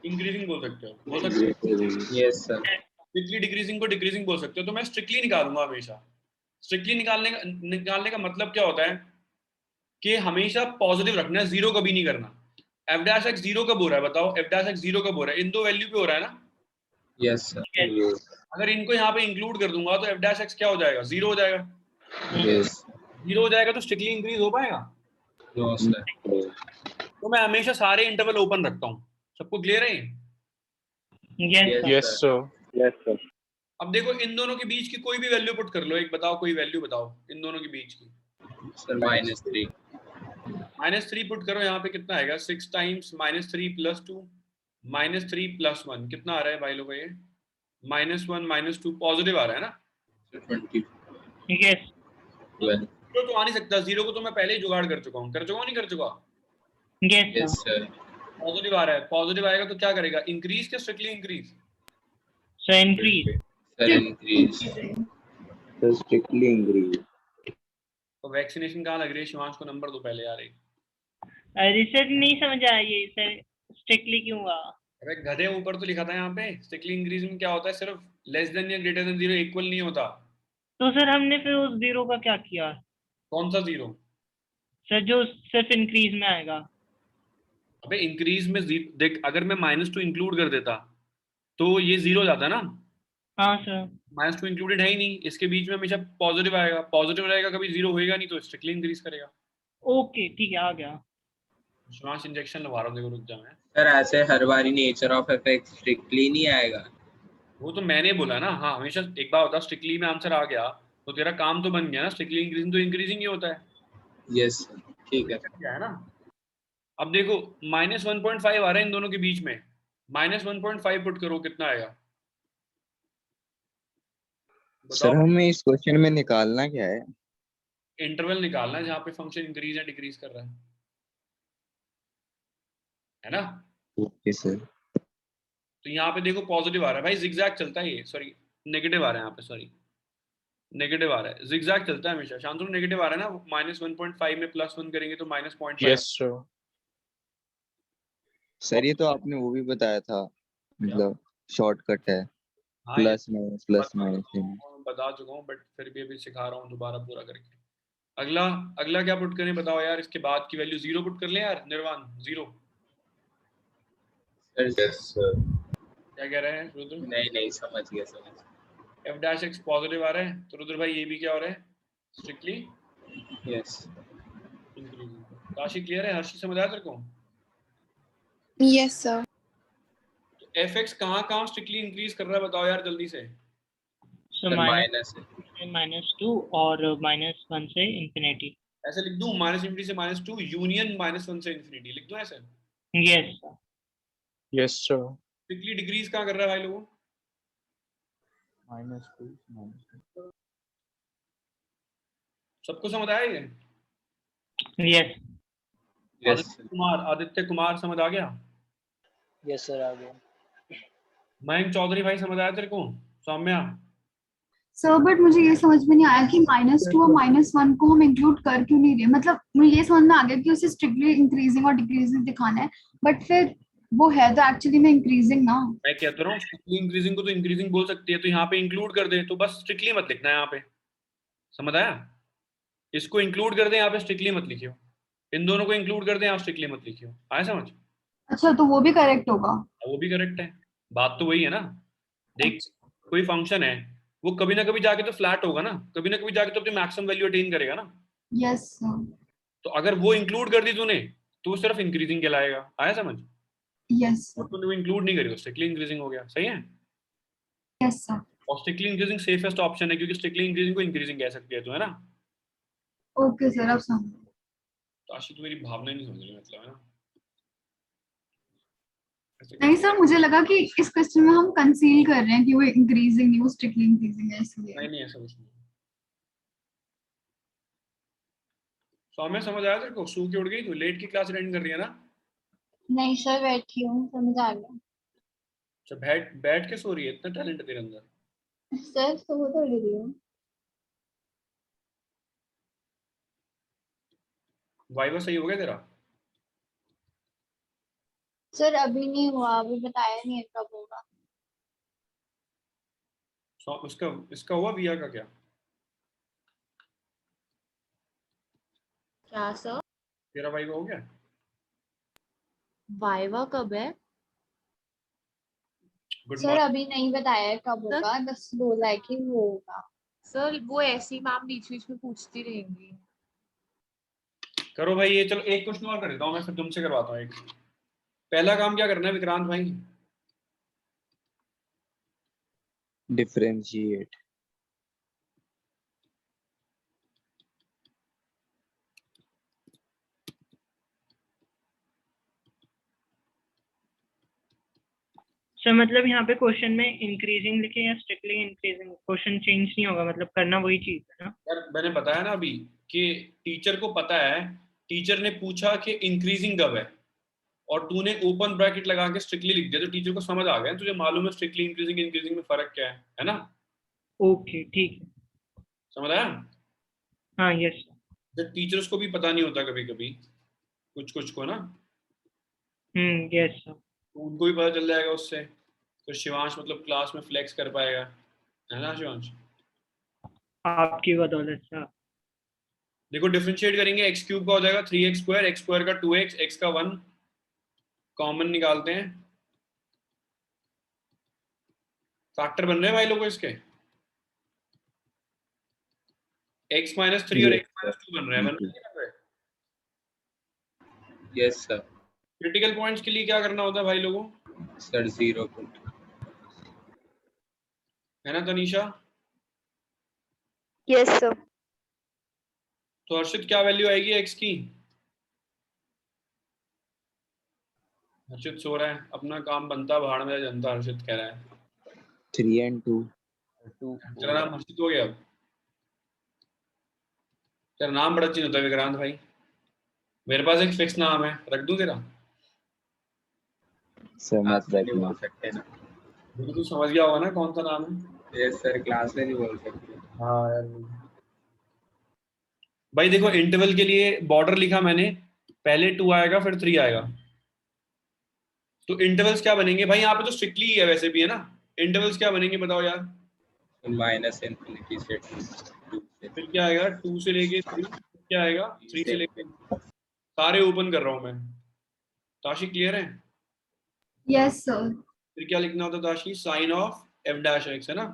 इंक्रीजिंग बोल सकते हो, बोल सकते हो? Yes sir. स्ट्रिक्टली डिक्रीजिंग को डिक्रीजिंग बोल सकते हो, तो मैं स्ट्रिक्टली निकालूंगा हमेशा। स्ट्रिक्टली निकालने का मतलब क्या होता है कि हमेशा पॉजिटिव रखना है, जीरो कभी नहीं करना। एफ डैश एक्स जीरो कब हो रहा है बताओ? एफ डैश एक्स जीरो कब हो रहा है? इन दो वैल्यू पे हो रहा है ना? Yes sir. अगर इनको यहाँ पे इंक्लूड कर दूंगा तो एफ डैश एक्स क्या हो जाएगा? जीरो हो जाएगा। यस। जीरो हो जाएगा तो स्ट्रिक्टली इंक्रीज हो पाएगा? No sir. तो मैं हमेशा सारे इंटरवल ओपन रखता हूँ। सबको क्लियर है? Yes, sir. Yes sir. अब देखो इन दोनों के बीच की कोई भी वैल्यू पुट कर लो, एक बताओ, कोई वैल्यू बताओ इन दोनों के बीच की। सर -3। -3 पुट करो, यहाँ पे कितना आएगा? 6 टाइम्स -3 + 2 -3 + 1 कितना आ रहा है भाई लोगों? ये -1 -2 पॉजिटिव आ रहा है ना? 20। यस 12। जीरो तो आ नहीं सकता, जीरो को तो मैं पहले ही जुगाड़ कर चुका हूँ। कर चुका हूँ नहीं कर चुका? Yes yes sir. पॉजिटिव आ रहा है, पॉजिटिव आएगा तो क्या करेगा? इंक्रीज क्या strictly increase? Sir increase. Sir increase. तो स्ट्रिक्टली इंक्रीज। तो वैक्सीनेशन कहाँ लग रही है? शिवांश को नंबर दो पहले यार एक। रिसर्च नहीं समझ आया ये सर, स्ट्रिक्टली क्यों हुआ? अरे गधे, ऊपर तो लिखा था यहाँ पे स्ट्रिक्टली इंक्रीज में क्या होता है, सिर्फ लेस देन या ग्रेटर देन जीरो इक्वल नहीं होता। तो सर हमने फिर उस जीरो का क्या किया? कौन सा जीरो? सर जो सिर्फ इंक्रीज में आएगा। अबे इंक्रीज में देख, अगर मैं -2 इंक्लूड कर देता तो ये जीरो जाता ना। हाँ सर। -2 इंक्लूडेड है ही नहीं, इसके बीच में हमेशा पॉजिटिव आएगा, पॉजिटिव रहेगा, कभी जीरो होएगा नहीं, तो स्ट्रिक्टली इंक्रीज करेगा। ओके ठीक है, आ गया। शिवांश इंजेक्शन लगा रहा हूँ, देखो रुक जा। मैं सर ऐसे हर बारी नेचर ऑफ इफेक्ट स्ट्रिक्टली नहीं आएगा। वो तो मैंने बोला ना, हाँ हमेशा एक बार होता स्ट्रिक्टली में आंसर आ गया तो तेरा काम तो बन गया ना। स्ट्रिक्टली इंक्रीजिंग तो इंक्रीजिंग ही होता है। यस ठीक है। क्या है ना? अब देखो -1.5 आ रहा है इन दोनों के बीच में, -1.5 पुट करो, कितना आएगा सर बताओ? हमें इस क्वेश्चन में निकालना क्या है? इंटरवल निकालना है जहाँ पे फंक्शन इंक्रीज या डिक्रीज कर रहा है ना? Okay sir. तो यहाँ पे देखो पॉजिटिव आ रहा है भाई, जिगजैग चलता है ये, सॉरी नेगेटिव आ रहा है यहाँ पे, सॉरी नेगेटिव आ रहा है, जिगजैग चलता है हमेशा। शांतनु नेगेटिव आ रहा है ना, -1.5 में +1 करेंगे तो -0.5। Yes, sir. सर ये तो आपने वो भी बताया था, मतलब शॉर्टकट है, हाँ, प्लस माइनस प्लस माइनस। बता चुका हूँ बट फिर भी अभी सिखा रहा हूँ दोबारा पूरा करके। अगला अगला क्या पुट करें बताओ यार? इसके बाद की वैल्यू जीरो पुट कर ले यार। निर्वाण जीरो। Yes sir. क्या कह रहे हैं रुद्र? नहीं समझ गया समझ। एफ डैश एक्स पॉजिटिव आ रहा है तो रुद्र भाई ये भी क्या हो रहा है? Strictly yes. Increasing. Kashi clear है? हर्षी समझ आया तेरे को? Yes sir. तो एफ एक्स कहाँ स्ट्रिक्टली इंक्रीज कर रहा है बताओ यार जल्दी से। सर -2 और -1 से इंफिनिटी। ऐसे लिख दूं -∞ से -2 यूनियन -1 से इंफिनिटी लिख दूं ऐसे? Yes sir. Yes, sir. Strictly decrease कहाँ कर रहा है भाई लोगों? -2 सबको समझ आया ये? यस। आदित्य कुमार समझ आ गया? यस सर आ गया। मयंक चौधरी भाई समझ आया तेरे को? सौम्या? सर बट मुझे ये समझ में नहीं आया कि -2 और -1 को हम इंक्लूड कर क्यों नहीं रहे। मतलब मुझे ये समझ में आ गया कि उसे स्ट्रिक्टली इंक्रीजिंग और डिक्रीजिंग दिखाना है, बट फिर वो है तो एक्चुअली में इंक्रीजिंग ना। मैं कहता रहा हूँ स्ट्रिक्टली इंक्रीजिंग को तो इंक्रीजिंग बोल सकती है, तो यहाँ पे इंक्लूड कर दे, तो बस स्ट्रिक्टली मत लिखना है यहाँ पे। समझ आया? इसको इंक्लूड कर दे यहाँ पे, स्ट्रिक्टली मत लिखियो। इन दोनों को इंक्लूड कर दे, यहाँ स्ट्रिक्टली मत लिखियो। आया समझ? अच्छा तो वो भी करेक्ट होगा? वो भी करेक्ट है, बात तो वही है ना। देख कोई फंक्शन है वो कभी ना कभी जाके तो फ्लैट होगा ना, कभी ना कभी जाके तो अपनी मैक्सिमम वैल्यू अटेन करेगा ना। Yes sir. तो अगर वो इंक्लूड कर दी तूने तो वो सिर्फ इंक्रीजिंग कहलाएगा। आया समझ? Yes sir. तूने वो इंक्लूड नहीं करी, स्ट्रिक्टली इंक्रीजिंग हो गया। सही है? Yes sir. और स्ट्रिक्टली इंक्रीजिंग सेफेस्ट ऑप्शन है क्योंकि स्ट्रिक्टली इंक्रीजिंग को इंक्रीजिंग कह सकती है तू, है ना? ओके सर अब समझ। तो आशी तू मेरी भावना नहीं समझ रही, मतलब है ना? नहीं सर मुझे लगा कि इस क्वेश्चन में हम कंसील कर रहे हैं कि वो इंक्रीजिंग नहीं, वो स्ट्रिक्टली इंक्रीजिंग है इसलिए। नहीं ऐसा कुछ नहीं। सौम्य समझ आया तेरे को? सू के उड़ गई तू, लेट की क्लास अटेंड कर रही है ना? नहीं सर बैठी हूँ, समझ आ गया। अच्छा बैठ बैठ के सो रही है, इतना टैलेंट है तेरे अंदर। सर सो थोड़ी रही हूँ। वाइवा सही हो गया तेरा? सर अभी नहीं हुआ, अभी बताया नहीं है कब होगा। उसका इसका हुआ विया का क्या? क्या सर? तेरा वाइवा हो गया? वाइवा कब है? Good sir morning. अभी नहीं बताया है कब होगा, बस बोला है कि वो होगा। सर वो ऐसी मैम बीच बीच में पूछती रहेंगी। करो भाई ये, चलो एक क्वेश्चन और कर देता हूँ मैं, फिर तुमसे करवाता हूँ एक। पहला काम क्या करना है विक्रांत भाई? डिफरेंशिएट। सर मतलब यहाँ पे क्वेश्चन में इंक्रीजिंग लिखे या स्ट्रिक्टली इंक्रीजिंग, क्वेश्चन चेंज नहीं होगा, मतलब करना वही चीज है ना? यार मैंने बताया ना अभी कि टीचर को पता है, टीचर ने पूछा कि इंक्रीजिंग कब है और तूने ओपन ब्रैकेट लगा के स्ट्रिक्टली लिख दिया, तो टीचर को समझ आ गया, तुझे मालूम है स्ट्रिक्टली इंक्रीजिंग इंक्रीजिंग में फर्क क्या है ना? ओके ठीक है। समझ आया? हाँ यस। जब टीचर्स को भी पता नहीं होता कभी कभी, कुछ कुछ को ना, यस सर। तो उनको भी पता चल जाएगा उससे, तो शिवांश मतलब क्लास में फ्लेक्स कर पाएगा, है ना शिवांश? आपकी बदौलत सर। देखो डिफरेंशिएट करेंगे, एक्स क्यूब का हो जाएगा 3x², एक्स स्क्वायर का 2x, एक्स का 1 कॉमन निकालते हैं, फैक्टर बन रहे हैं भाई लोगों इसके, x-3 और यस सर। x-2 बन रहे हैं, बन रहे हैं। Yes sir. क्रिटिकल पॉइंट्स के लिए क्या करना होता है भाई लोगों? Sir 0 put. है ना तनीषा? Yes sir. तो हर्षित क्या वैल्यू आएगी x की? हर्षित सो रहा है, अपना काम बनता भाड़ में जनता, हर्षित कह रहा है 3 and 2। तेरा नाम हर्षित हो गया अब? तेरा नाम बड़ा चेंज होता है विक्रांत भाई, मेरे पास एक फिक्स नाम है, रख दूं तेरा? सर मत क्लास में नहीं रखना। बोल सकते ना। बिल्कुल तू समझ गया होगा ना कौन सा नाम है? यस सर, क्लास में नहीं बोल सकते। हाँ यार भाई देखो, इंटरवल के लिए बॉर्डर लिखा मैंने, पहले 2 आएगा फिर 3 आएगा, तो इंटरवल्स क्या बनेंगे भाई? यहाँ पे तो स्ट्रिक्टली है वैसे भी, है ना? इंटरवल्स क्या बनेंगे बताओ यार? -∞ से 2 से फिर क्या आएगा 2 से लेके 3, क्या आएगा 3 से लेके, सारे ओपन कर रहा हूं मैं। ताशी क्लियर है? Yes sir. फिर क्या लिखना होता है ताशी? साइन ऑफ f'(x) है ना?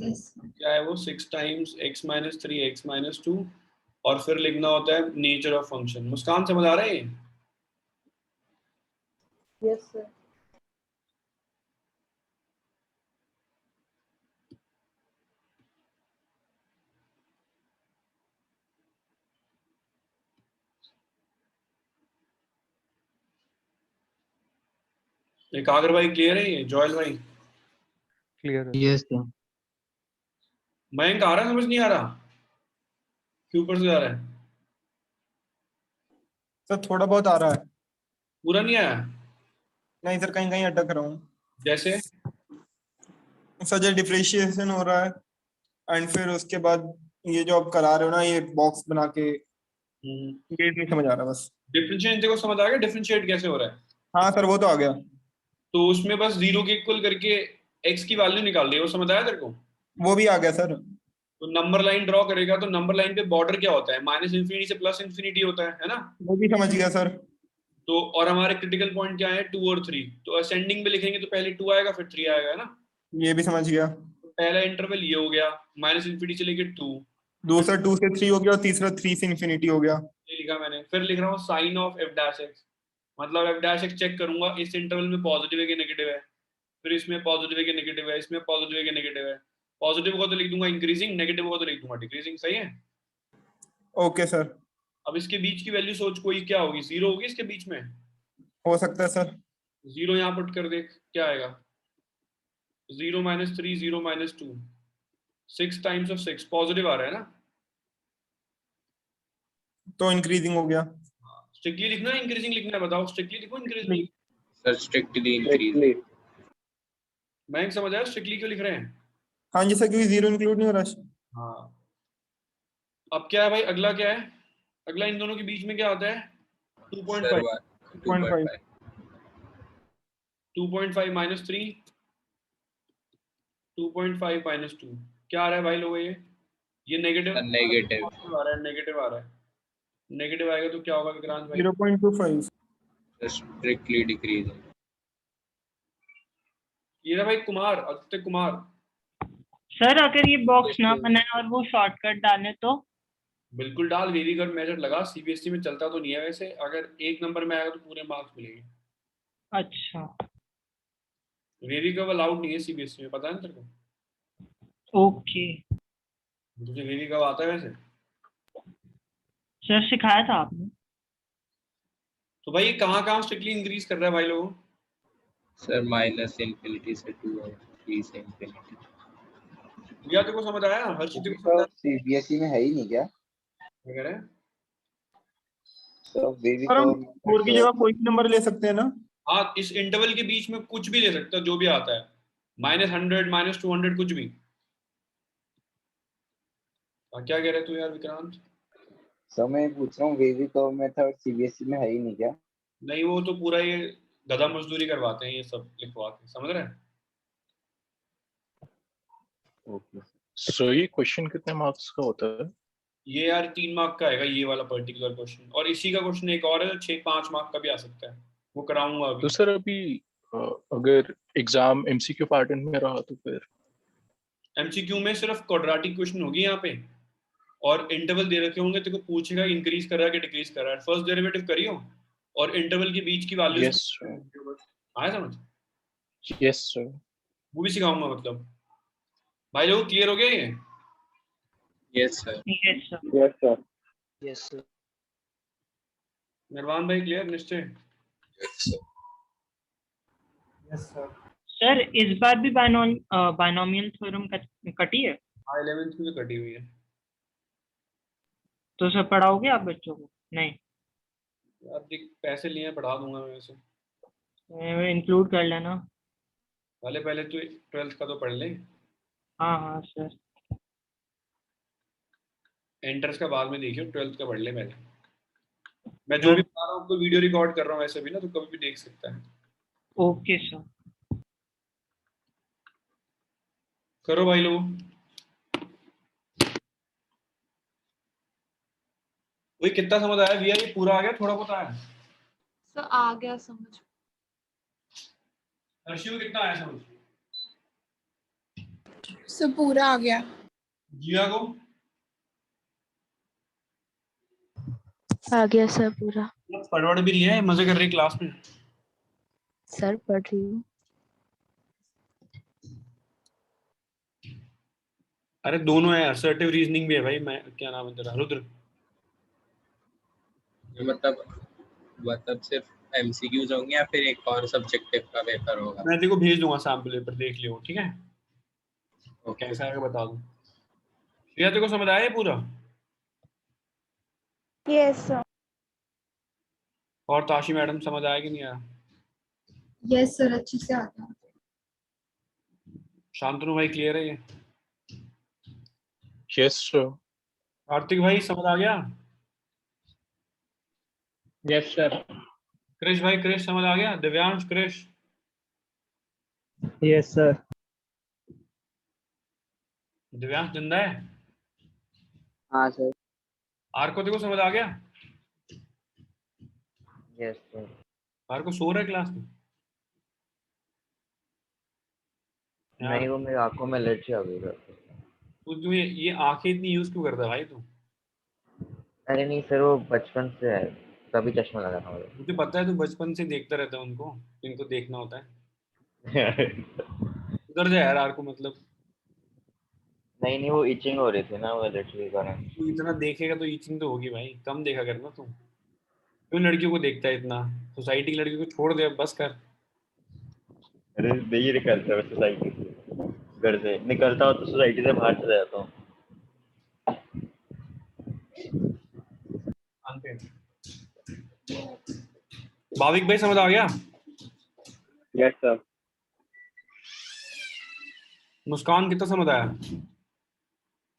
यस। क्या है वो? 6 टाइम्स x-3 x-2, और फिर लिखना होता है नेचर ऑफ फंक्शन। मुस्कान समझ आ रहा है ये? Yes sir. एकाग्र भाई क्लियर है ये? जॉयल भाई क्लियर है। Yes sir. मयंक आ रहा है? समझ नहीं आ रहा क्यों ऊपर से जा रहा है? सर थोड़ा बहुत आ रहा है। पूरा नहीं आया? नहीं सर, कहीं कहीं अटक रहा हूँ। जैसे सर जो डिफरेंशिएशन हो रहा है, एंड फिर उसके बाद ये जो आप करा रहे हो ना, ये बॉक्स बना के, ये नहीं समझ आ रहा बस। डिफरेंशिएट को समझ आ गया? डिफरेंशिएट कैसे हो रहा है? हाँ सर वो तो आ गया। तो उसमें बस 0 के इक्वल करके x की वैल्यू निकाल दी, वो समझ आया तेरे को? वो भी आ गया सर। तो नंबर लाइन ड्रॉ करेगा, तो नंबर लाइन पे बॉर्डर क्या होता है? -∞ से +∞ होता है ना? वो भी समझ गया सर। तो और हमारे क्रिटिकल पॉइंट क्या है? 2 और 3, तो असेंडिंग में लिखेंगे तो पहले 2 आएगा फिर 3 आएगा, है ना? ये भी समझ गया। तो पहला इंटरवल ये हो गया, -∞ से लेके 2, दूसरा 2 से 3 हो गया और तीसरा 3 से इन्फिनिटी हो गया। ये लिखा मैंने। फिर लिख रहा हूँ साइन ऑफ f'(x), मतलब f'(x) चेक करूंगा इस इंटरवल में पॉजिटिव है कि नेगेटिव है, फिर इसमें पॉजिटिव है कि नेगेटिव है, इसमें पॉजिटिव है कि नेगेटिव है। पॉजिटिव होगा तो लिख दूंगा इंक्रीजिंग, नेगेटिव होगा तो लिख दूंगा डिक्रीजिंग। सही है? Okay sir. अब इसके बीच की वैल्यू सोच, कोई क्या होगी? 0 होगी इसके बीच में। हो सकता है सर। 0 यहाँ पुट कर देख, क्या आएगा? 0 - 3 0 - 2, 6 टाइम्स ऑफ 6 पॉजिटिव आ रहा है ना? तो इंक्रीजिंग हो गया। स्ट्रिक्टली लिखना है इंक्रीजिंग लिखना है, बताओ स्ट्रिक्टली लिखो इंक्रीजिंग। Sir strictly increase. मैं समझ आया स्ट्रिक्टली क्यों लिख रहे हैं। हाँ जी सर, क्योंकि जीरो इंक्लूड नहीं हो रहा। हाँ अब क्या है भाई, अगला क्या है, अगला इन दोनों के बीच में क्या आता है 2.5 2.5 2.5 माइनस 3 2.5 माइनस 2 क्या आ रहा है भाई लोगों, ये नेगेटिव नेगेटिव आ रहा है, नेगेटिव आ रहा है, नेगेटिव आएगा तो क्या होगा विक्रांत भाई 0.25 स्ट्रिक्टली डिक्रीज। ये रहा भाई कुमार, आदित्य कुमार। सर अगर ये बॉक्स ना बनाए और वो शॉर्टकट डाले तो? बिल्कुल डाल, वेरीगढ़ मेथड लगा, सीबीएसई में चलता तो नहीं है वैसे, अगर एक नंबर में आएगा तो पूरे मार्क्स मिलेंगे। अच्छा वेरीगढ़ अलाउड नहीं है सीबीएसई में, पता है ना तेरे को? ओके तुझे वेरीगढ़ आता है वैसे? सर सिखाया था आपने। तो भाई कहाँ कहाँ स्ट्रिक्टली इंक्रीज कर रहा है भाई लोगों? सर माइनस इंफिनिटी से 2 और 3 से इंफिनिटी। या तेरे को समझ आया? हर चीज को समझ आया? सीबीएसई में है ही नहीं क्या? क्या कह रहे हैं? तो बेबी सर हम को 4 की जगह कोई भी नंबर ले सकते हैं ना? हाँ इस इंटरवल के बीच में कुछ भी ले सकता है, जो भी आता है, -100 -200 कुछ भी। क्या कह रहे तू यार विक्रांत? सर मैं पूछ रहा हूँ बेबी को मेथड सीबीएसई में है ही नहीं क्या? नहीं वो तो पूरा ये गधा मजदूरी करवाते हैं ये सब लिखवा के, समझ रहे हैं? ओके सो ये क्वेश्चन कितने मार्क्स का होता है? ये यार 3 मार्क का आएगा ये वाला पर्टिकुलर क्वेश्चन, और इसी का क्वेश्चन एक और है 6-5 मार्क का भी आ सकता है, वो कराऊंगा अभी। तो सर अभी अगर एग्जाम एमसीक्यू पैटर्न में रहा तो फिर? एमसीक्यू में सिर्फ क्वाड्रेटिक क्वेश्चन होगी यहाँ पे, और इंटरवल दे रखे होंगे, तेरे को पूछेगा इंक्रीज कर रहा है कि डिक्रीज कर रहा है, फर्स्ट डेरिवेटिव करियो और इंटरवल के बीच की वैल्यूज यस सर, आया समझ? Yes sir. वो भी सिखाऊंगा मतलब। भाई लोग क्लियर हो गया ये? Yes sir. Yes sir. Yes sir. Yes sir. निर्वाण भाई क्लियर निश्चय? Yes sir. सर इस बार भी बायनोमियल थ्योरम कटी है? हाँ 11th में तो कटी हुई है। तो सर पढ़ाओगे आप बच्चों को? नहीं यार देख पैसे लिए हैं, पढ़ा दूंगा मैं वैसे। इंक्लूड कर लेना। पहले तो 12th का तो पढ़ ले, हाँ हाँ सर। एंट्रेंस का बाद में देखियो, 12th का पढ़ ले पहले। मैं जो भी बता रहा हूँ तो वीडियो रिकॉर्ड कर रहा हूँ वैसे भी ना, तो कभी भी देख सकता है। Okay sir. करो भाई लोग। वही कितना समझ आया भैया, ये पूरा आ गया थोड़ा बहुत आया? सर आ गया समझ। हर्षी को कितना आया समझ? सर पूरा आ गया। जिया को? आ गया सर पूरा। पढ़ भी रही है, मजे कर रही क्लास में? सर पढ़ रही हूँ। अरे दोनों है, असर्टिव रीजनिंग भी है भाई। मैं क्या नाम है तेरा, रुद्र? मतलब सिर्फ एमसीक्यूज होंगे या फिर एक और सब्जेक्टिव का पेपर होगा? मैं तेरे को भेज दूंगा सैंपल पेपर, देख लियो ठीक है? कैसा है बता दूं। या तेरे को समझ आया पूरा? Yes sir. और ताशी मैडम समझ आया कि नहीं आया? यस सर अच्छे से आता है। शांतनु भाई क्लियर है ये? Yes sir. कार्तिक भाई समझ आ गया? Yes sir. क्रिश भाई, क्रिश समझ आ गया? दिव्यांश, क्रिश? Yes sir. दिव्यांश जिंदा है? हाँ सर। आर को देखो समझ आ गया? Yes sir. आर को सो रहा है क्लास में? नहीं वो मेरी आंखों में एलर्जी आ गई सर। तू ये आंखें इतनी यूज क्यों करता है भाई तू? अरे नहीं सर, वो बचपन से है, तभी चश्मा लगा था मुझे। मुझे पता है तू बचपन से देखता रहता है उनको, जिनको देखना होता है। उधर जा यार आर को, मतलब नहीं नहीं, वो इचिंग हो रही थी ना, वो एलर्जी के कारण। तू इतना देखेगा तो ईचिंग तो होगी भाई, कम देखा करना तू। क्यों लड़कियों को देखता है इतना? सोसाइटी की लड़कियों को छोड़ दे, बस कर। अरे नहीं निकलता है सोसाइटी से, घर से निकलता हो तो सोसाइटी से बाहर चला जाता हूँ। भाविक भाई समझ आ गया? Yes sir. मुस्कान कितना समझ आया?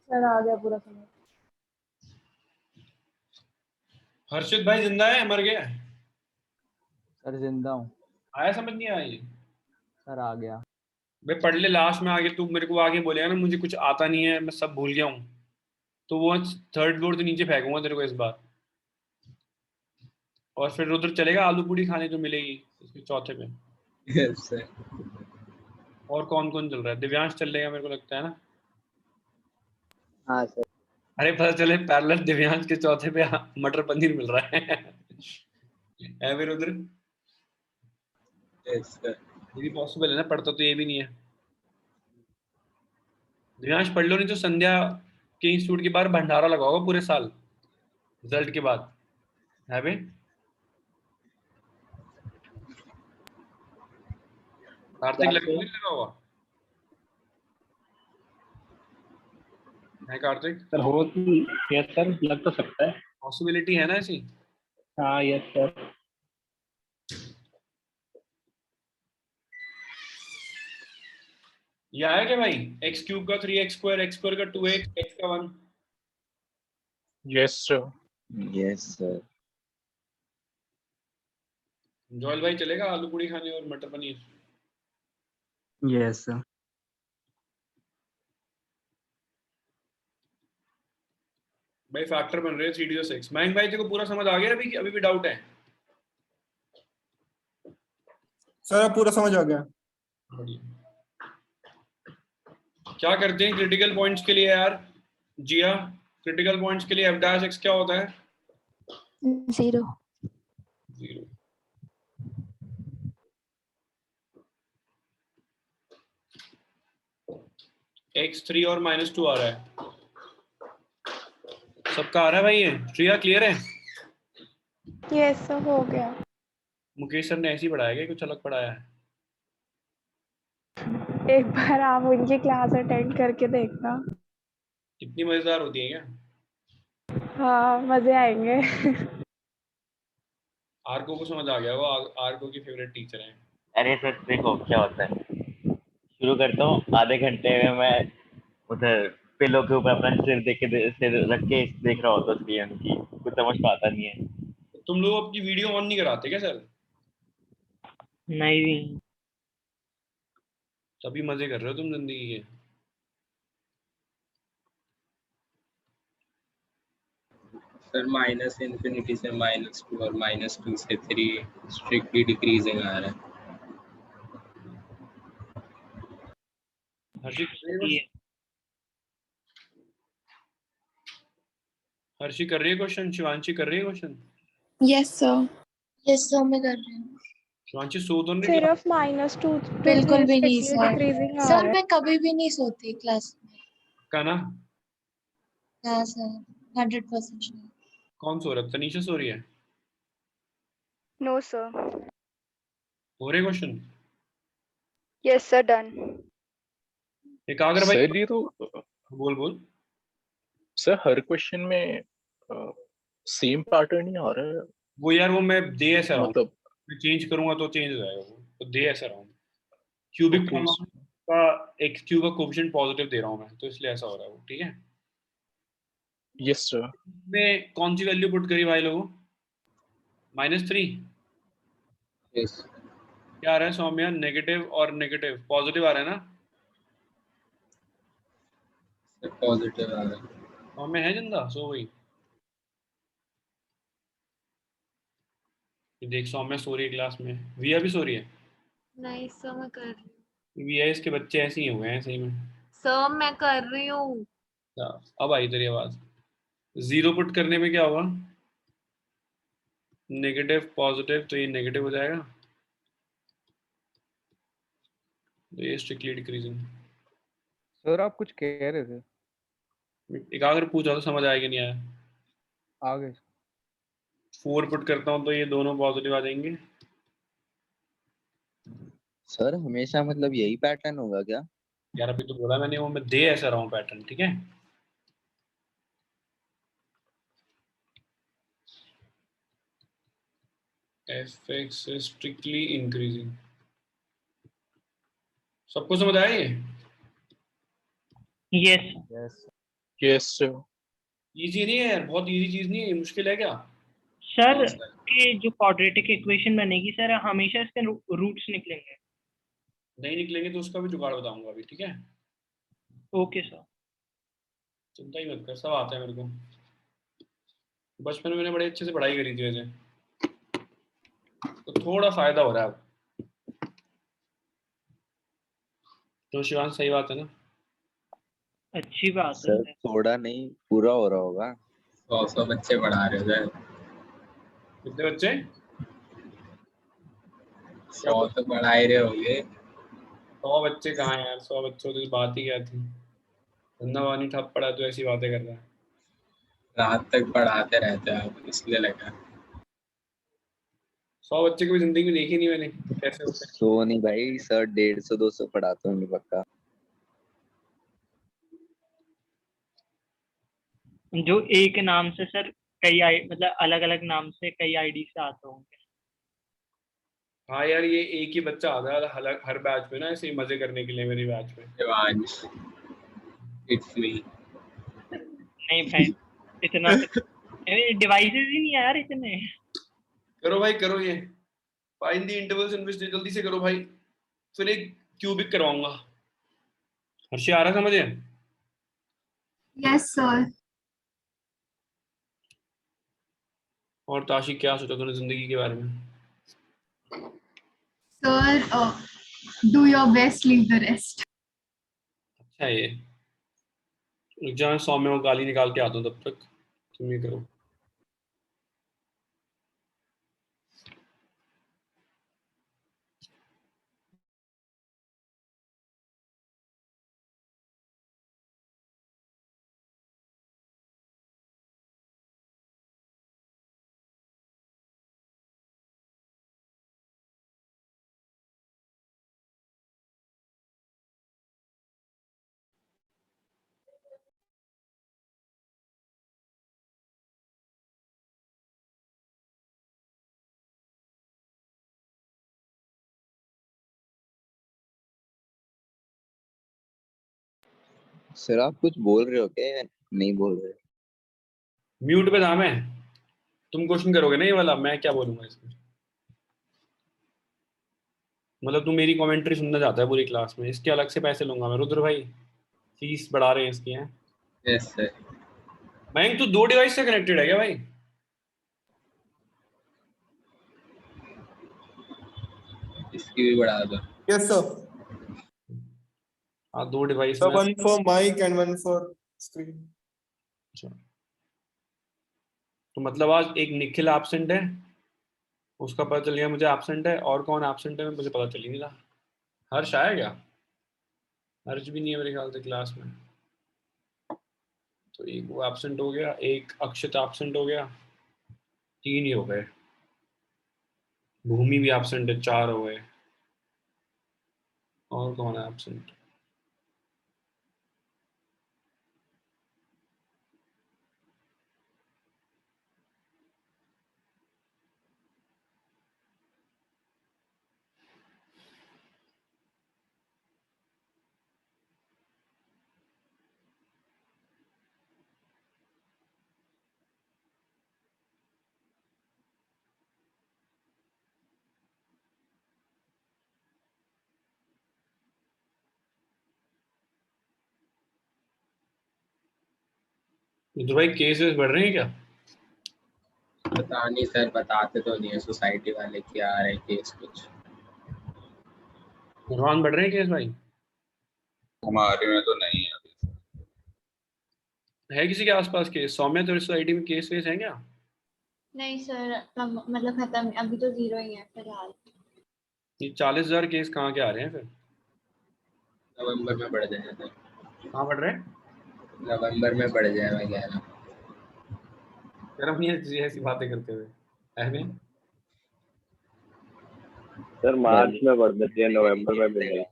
सर आ गया पूरा समझ। हर्षित भाई जिंदा है मर गया? सर जिंदा हूँ। आया समझ नहीं आया ये? सर आ गया। भाई पढ़ ले लास्ट में आगे, तू मेरे को आगे बोलेगा ना मुझे कुछ आता नहीं है मैं सब भूल गया हूँ, तो वो थर्ड फ्लोर से नीचे फेंकूंगा तेरे को इस बार। और फिर उधर चलेगा आलू पूड़ी खाने जो मिलेगी उसके चौथे पे। Yes sir. और कौन कौन चल रहा है? दिव्यांश चल रहेगा मेरे को लगता है ना। हाँ सर। अरे पता चले पैरेलल दिव्यांश के चौथे पे मटर पनीर मिल रहा है है फिर उधर। Yes sir. ये भी पॉसिबल है ना, पढ़ता तो ये भी नहीं है। दिव्यांश पढ़ लो, नहीं तो संध्या के इंस्टीट्यूट के बाहर भंडारा लगा होगा पूरे साल रिजल्ट के बाद, है भाई? कार्तिक लगा होगा है? कार्तिक सर हो यस सर, लग तो सकता है, पॉसिबिलिटी है ना ऐसी? हाँ यस सर। ये आया क्या भाई? x क्यूब का 3x स्क्वायर, x स्क्वायर का 2x, x का 1। Yes sir. Yes sir. Joyal भाई चलेगा आलू पूड़ी खाने और मटर पनीर? Yes sir. भाई फैक्टर बन रहे हैं 3d और 6। मयंक भाई तेरे को पूरा समझ आ गया अभी भी डाउट है? सर अब पूरा समझ आ गया। क्या करते हैं क्रिटिकल पॉइंट्स के लिए यार जिया? क्रिटिकल पॉइंट्स के लिए f' क्या होता है? 0। 0। x3 और -2 आ रहा है, सबका आ रहा है भाई ये? श्रिया क्लियर है? यस सर हो गया। मुकेश सर ने ऐसे ही पढ़ाया क्या, कुछ अलग पढ़ाया है? एक बार आप उनकी क्लास अटेंड करके देखना। कितनी मजेदार होती है क्या? हाँ मजे आएंगे। आर्को को समझ आ गया, वो आर्को की फेवरेट टीचर है। अरे सर देखो क्या होता है, शुरू करता हूँ, आधे घंटे में मैं उधर पिलो के ऊपर अपना सिर रख के देख रहा होता स्क्रीन की, कुछ समझ पाता नहीं है। तुम लोग अपनी वीडियो ऑन नहीं कराते क्या सर? नहीं। तभी मजे कर रहे हो तुम जिंदगी के। सर -∞ से -2 और -2 से 3 स्ट्रिक्टली डिक्रीजिंग आ रहा है। हर्षी कर रही है क्वेश्चन, शिवांशी कर रही है क्वेश्चन। यस सर मैं कर रही हूँ। शिवांशी सो तो नहीं? सिर्फ -2 बिल्कुल भी नहीं सर। डिक्रीजिंग आ सर रहा है। मैं कभी भी नहीं सोती क्लास में। का ना? हाँ सर 100%। कौन सो रहा है? तनीषा सो रही है? No sir. हो रहे क्वेश्चन? Yes sir done. एकाग्र भाई सर ये तो बोल। सर हर क्वेश्चन में सेम पैटर्न ही आ रहा है। वो यार वो मैं दे ऐसा रहा हूँ, मतलब मैं चेंज करूंगा तो चेंज हो जाएगा वो, तो दे ऐसा रहा हूँ। क्यूबिक का x क्यूब का कोएफिशिएंट पॉजिटिव दे रहा हूँ मैं, तो इसलिए ऐसा हो रहा है वो। ठीक है? Yes sir. में कौन सी वैल्यू पुट करी भाई लोगों? -3। यस। क्या आ रहा है सौम्या? नेगेटिव और नेगेटिव, पॉजिटिव आ रहा है ना? पॉजिटिव आ रहा है। सौम्या है जिंदा? सो गई? देख सौम्या सो रही है क्लास में, विया भी सो रही है। नहीं सर मैं कर रही हूँ। विया इसके बच्चे ऐसे ही हुए हैं सही में। सर मैं कर रही हूँ। अब आई तेरी आवाज। 0 पुट करने में क्या होगा? नेगेटिव पॉजिटिव, तो ये नेगेटिव हो जाएगा, तो ये स्ट्रिक्टली डिक्रीजिंग। सर आप कुछ कह रहे थे? एकाग्र पूछा तो समझ आएगा नहीं आया? आ गए। 4 पुट करता हूँ तो ये दोनों पॉजिटिव आ जाएंगे। सर हमेशा मतलब यही पैटर्न होगा क्या? यार अभी तो बोला मैंने, वो मैं दे ऐसा रहा हूँ पैटर्न। ठीक है? fx is strictly increasing. सबको समझ आया ये? Yes yes sir. इजी नहीं है यार, बहुत इजी चीज नहीं है, मुश्किल है क्या? सर ये जो क्वाड्रेटिक इक्वेशन बनेगी सर हमेशा इसके रूट्स निकलेंगे? नहीं निकलेंगे तो उसका भी जुगाड़ बताऊंगा अभी, ठीक है? Okay sir. चिंता ही मत कर, सब आता है मेरे को। बचपन में मैंने बड़े अच्छे से पढ़ाई करी थी वैसे, तो थोड़ा फायदा हो रहा है अब। तो शिवांश सही बात है ना? अच्छी बात है सर थोड़ा नहीं पूरा हो रहा होगा। 100 बच्चे पढ़ा रहे हो सर। कितने बच्चे? 100 तो पढ़ा ही रहे होंगे। 100 बच्चे कहाँ हैं यार, 100 बच्चों की बात ही क्या थी। धंधा पानी ठप पड़ा तो ऐसी बातें कर रहा है। रात तक पढ़ाते रहते हैं आप, इसलिए लगा। 100 बच्चे की भी जिंदगी में देखी नहीं मैंने, कैसे होते हैं। 100 नहीं भाई सर, 150-200 पढ़ाते होंगे पक्का। जो एक नाम से सर कई मतलब अलग अलग नाम से कई आईडी से आते होंगे। हाँ यार, ये एक ही बच्चा आता है हर बैच में ना, ऐसे ही मजे करने के लिए मेरी बैच में। Shivansh, it's me. नहीं भाई इतना डिवाइसेस ही नहीं है यार इतने। करो भाई करो, ये फाइंड द इंटरवल्स इन विच, जल्दी से करो भाई, फिर एक क्यूबिक करवाऊंगा। हर्षी आ रहा समझे? Yes sir. और ताशी क्या सोचा तूने जिंदगी के बारे में? Sir do your best, leave the rest. अच्छा ये रुक जा, मैं 100 में वो गाली निकाल के आता हूँ, तब तक तुम ये करो। सर आप कुछ बोल रहे हो क्या? नहीं बोल रहे? म्यूट पे था मैं। तुम क्वेश्चन करोगे ना ये वाला, मैं क्या बोलूंगा इसमें? मतलब तू मेरी कमेंट्री सुनना चाहता है पूरी क्लास में, इसके अलग से पैसे लूंगा मैं। रुद्र भाई फीस बढ़ा रहे हैं इसकी हैं। Yes sir. मयंक तू 2 डिवाइस से कनेक्टेड है क्या भाई? इसकी भी बढ़ा दो। Yes sir. हाँ 2 डिवाइस So में। one for mic and one for screen. अच्छा, तो मतलब आज एक निखिल एब्सेंट है, उसका पता चल गया मुझे एब्सेंट है, और कौन एब्सेंट है मुझे पता चल ही नहीं रहा। हर्ष आया क्या? हर्ष भी नहीं है मेरे ख्याल से क्लास में, तो एक वो एब्सेंट हो गया, एक अक्षत एब्सेंट हो गया, 3 ही हो गए। भूमि भी एब्सेंट है, 4 हो गए। और कौन है एब्सेंट? रुद्र भाई केसेस बढ़ रहे हैं क्या? पता नहीं सर, बताते तो नहीं है सोसाइटी वाले क्या आ रहे हैं केस कुछ। नरवान बढ़ रहे हैं केस भाई? हमारे में तो नहीं है अभी। है किसी के आसपास केस? सौम्या तो सोसाइटी में केस वेस है क्या? नहीं सर, मतलब खत्म, अभी तो 0 ही है फिलहाल। ये 40,000 केस कहाँ के आ रहे हैं फिर? नवंबर में बढ़ जाएगा। कहाँ बढ़ रहे हैं? नवंबर में बढ़ जाएगा 11। शर्म नहीं है ऐसी बातें करते हुए, है नहीं? सर मार्च में बढ़ जाती है, नवंबर में भी नहीं।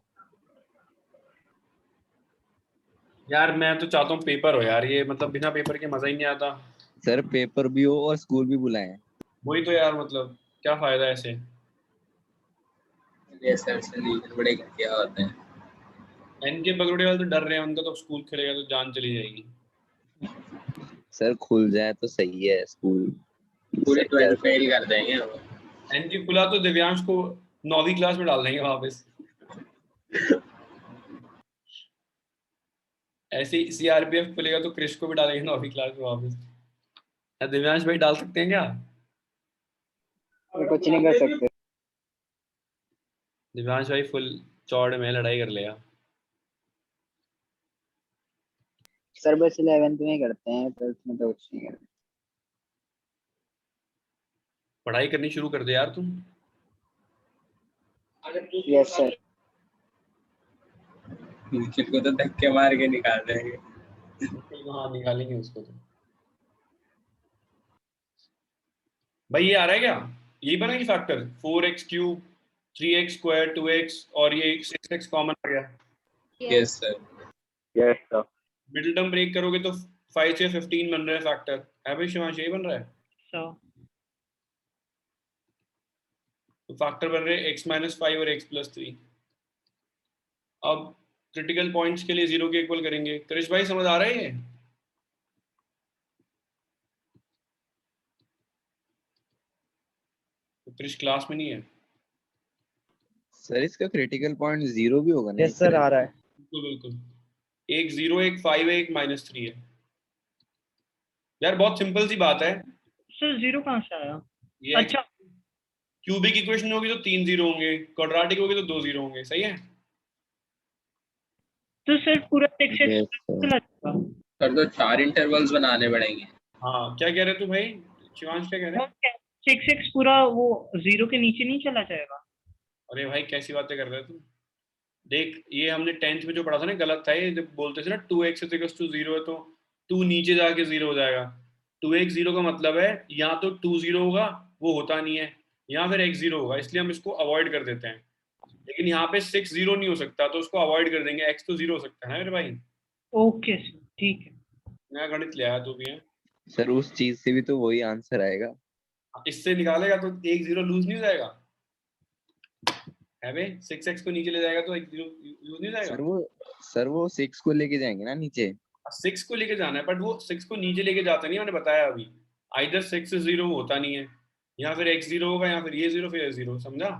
यार मैं तो चाहता हूँ पेपर हो यार, ये मतलब बिना पेपर के मजा ही नहीं आता। सर पेपर भी हो और स्कूल भी बुलाएं। वही तो यार, मतलब क्या फायदा है ऐसे? ये सर से लीडर बड़े घटिया होते हैं। इनके पकड़े वाले तो डर रहे हैं, उनका तो स्कूल खुलेगा तो जान चली जाएगी। सर खुल जाए तो सही है स्कूल। पूरे 12 फेल कर देंगे वो। इनकी खुला तो दिव्यांश को 9वीं क्लास में डाल देंगे वापस। ऐसे ही सीआरपीएफ खुलेगा तो क्रिश को भी डालेंगे 9वीं क्लास में वापस। दिव्यांश भाई डाल सकते हैं क्या? कुछ नहीं कर सकते दिव्यांश भाई फुल चौड़ में लड़ाई कर लेगा। सर, बस 11th में करते हैं, 12th में तो कुछ नहीं करते। पढ़ाई करनी शुरू कर दे यार तुम। Yes sir. निखिल को तो धक्के मार के निकाल देंगे। हाँ निकालेंगे उसको तो। भाई ये आ रहा है क्या? यही बना ये factor 4x cube 3x square 2x और ये 6x कॉमन आ गया। Yes sir. Yes sir. Middle term break करोगे तो 5 से 15 बन रहा है फैक्टर। है भाई शिवांश यही बन रहा है? तो फैक्टर बन रहे हैं x - 5 और x + 3। अब क्रिटिकल पॉइंट्स के लिए 0 के इक्वल करेंगे। कृष भाई समझ आ रहा है ये? तो कृष क्लास में नहीं है। सर इसका क्रिटिकल पॉइंट 0 भी होगा ना? यस सर, आ रहा है। बिल्कुल बिल्कुल। एक 0 एक 5 है, एक -3 है। यार बहुत सिंपल सी बात है। सर 0 कहाँ से आया? ये अच्छा, क्यूबिक इक्वेशन होगी तो 3 0 होंगे, क्वाड्रेटिक होगी तो 2 0 होंगे। सही है? तो सर पूरा 6x Yes, sir. चला जाएगा। सर तो 4 इंटरवल्स बनाने पड़ेंगे। हाँ क्या कह रहे तू भाई? शिवांश क्या कह रहे हैं? 6x पूरा वो 0 के नीचे नहीं चला जाएगा। अरे भाई कैसी बातें कर रहे हैं तुम? देख ये हमने 10th में जो पढ़ा था ना गलत था ये। जब बोलते थे ना 2x = 0 है तो 2 नीचे जाके 0 हो जाएगा। 2x 0 का मतलब है या तो 2 0 होगा, वो होता नहीं है, या फिर x 0 होगा, इसलिए हम इसको अवॉइड कर देते हैं। लेकिन यहाँ पे 6 0 नहीं हो सकता तो उसको अवॉइड कर देंगे। x तो 0 हो सकता है ना मेरे भाई। ओके सर, ठीक है। नया गणित ले आया तू भी है। सर उस चीज से भी तो वही आंसर आएगा। इससे निकालेगा तो 1 0 लूज नहीं हो जाएगा है बे? 6x को नीचे ले जाएगा तो 1 0 लूज नहीं हो जाएगा। सर वो 6 को लेके जाएंगे ना नीचे। 6 को लेके जाना है, बट वो 6 को नीचे लेके जाते नहीं, मैंने बताया अभी। आइदर 6 से 0 होता नहीं है, या फिर x 0 होगा, या फिर ये 0 फिर 0। समझा?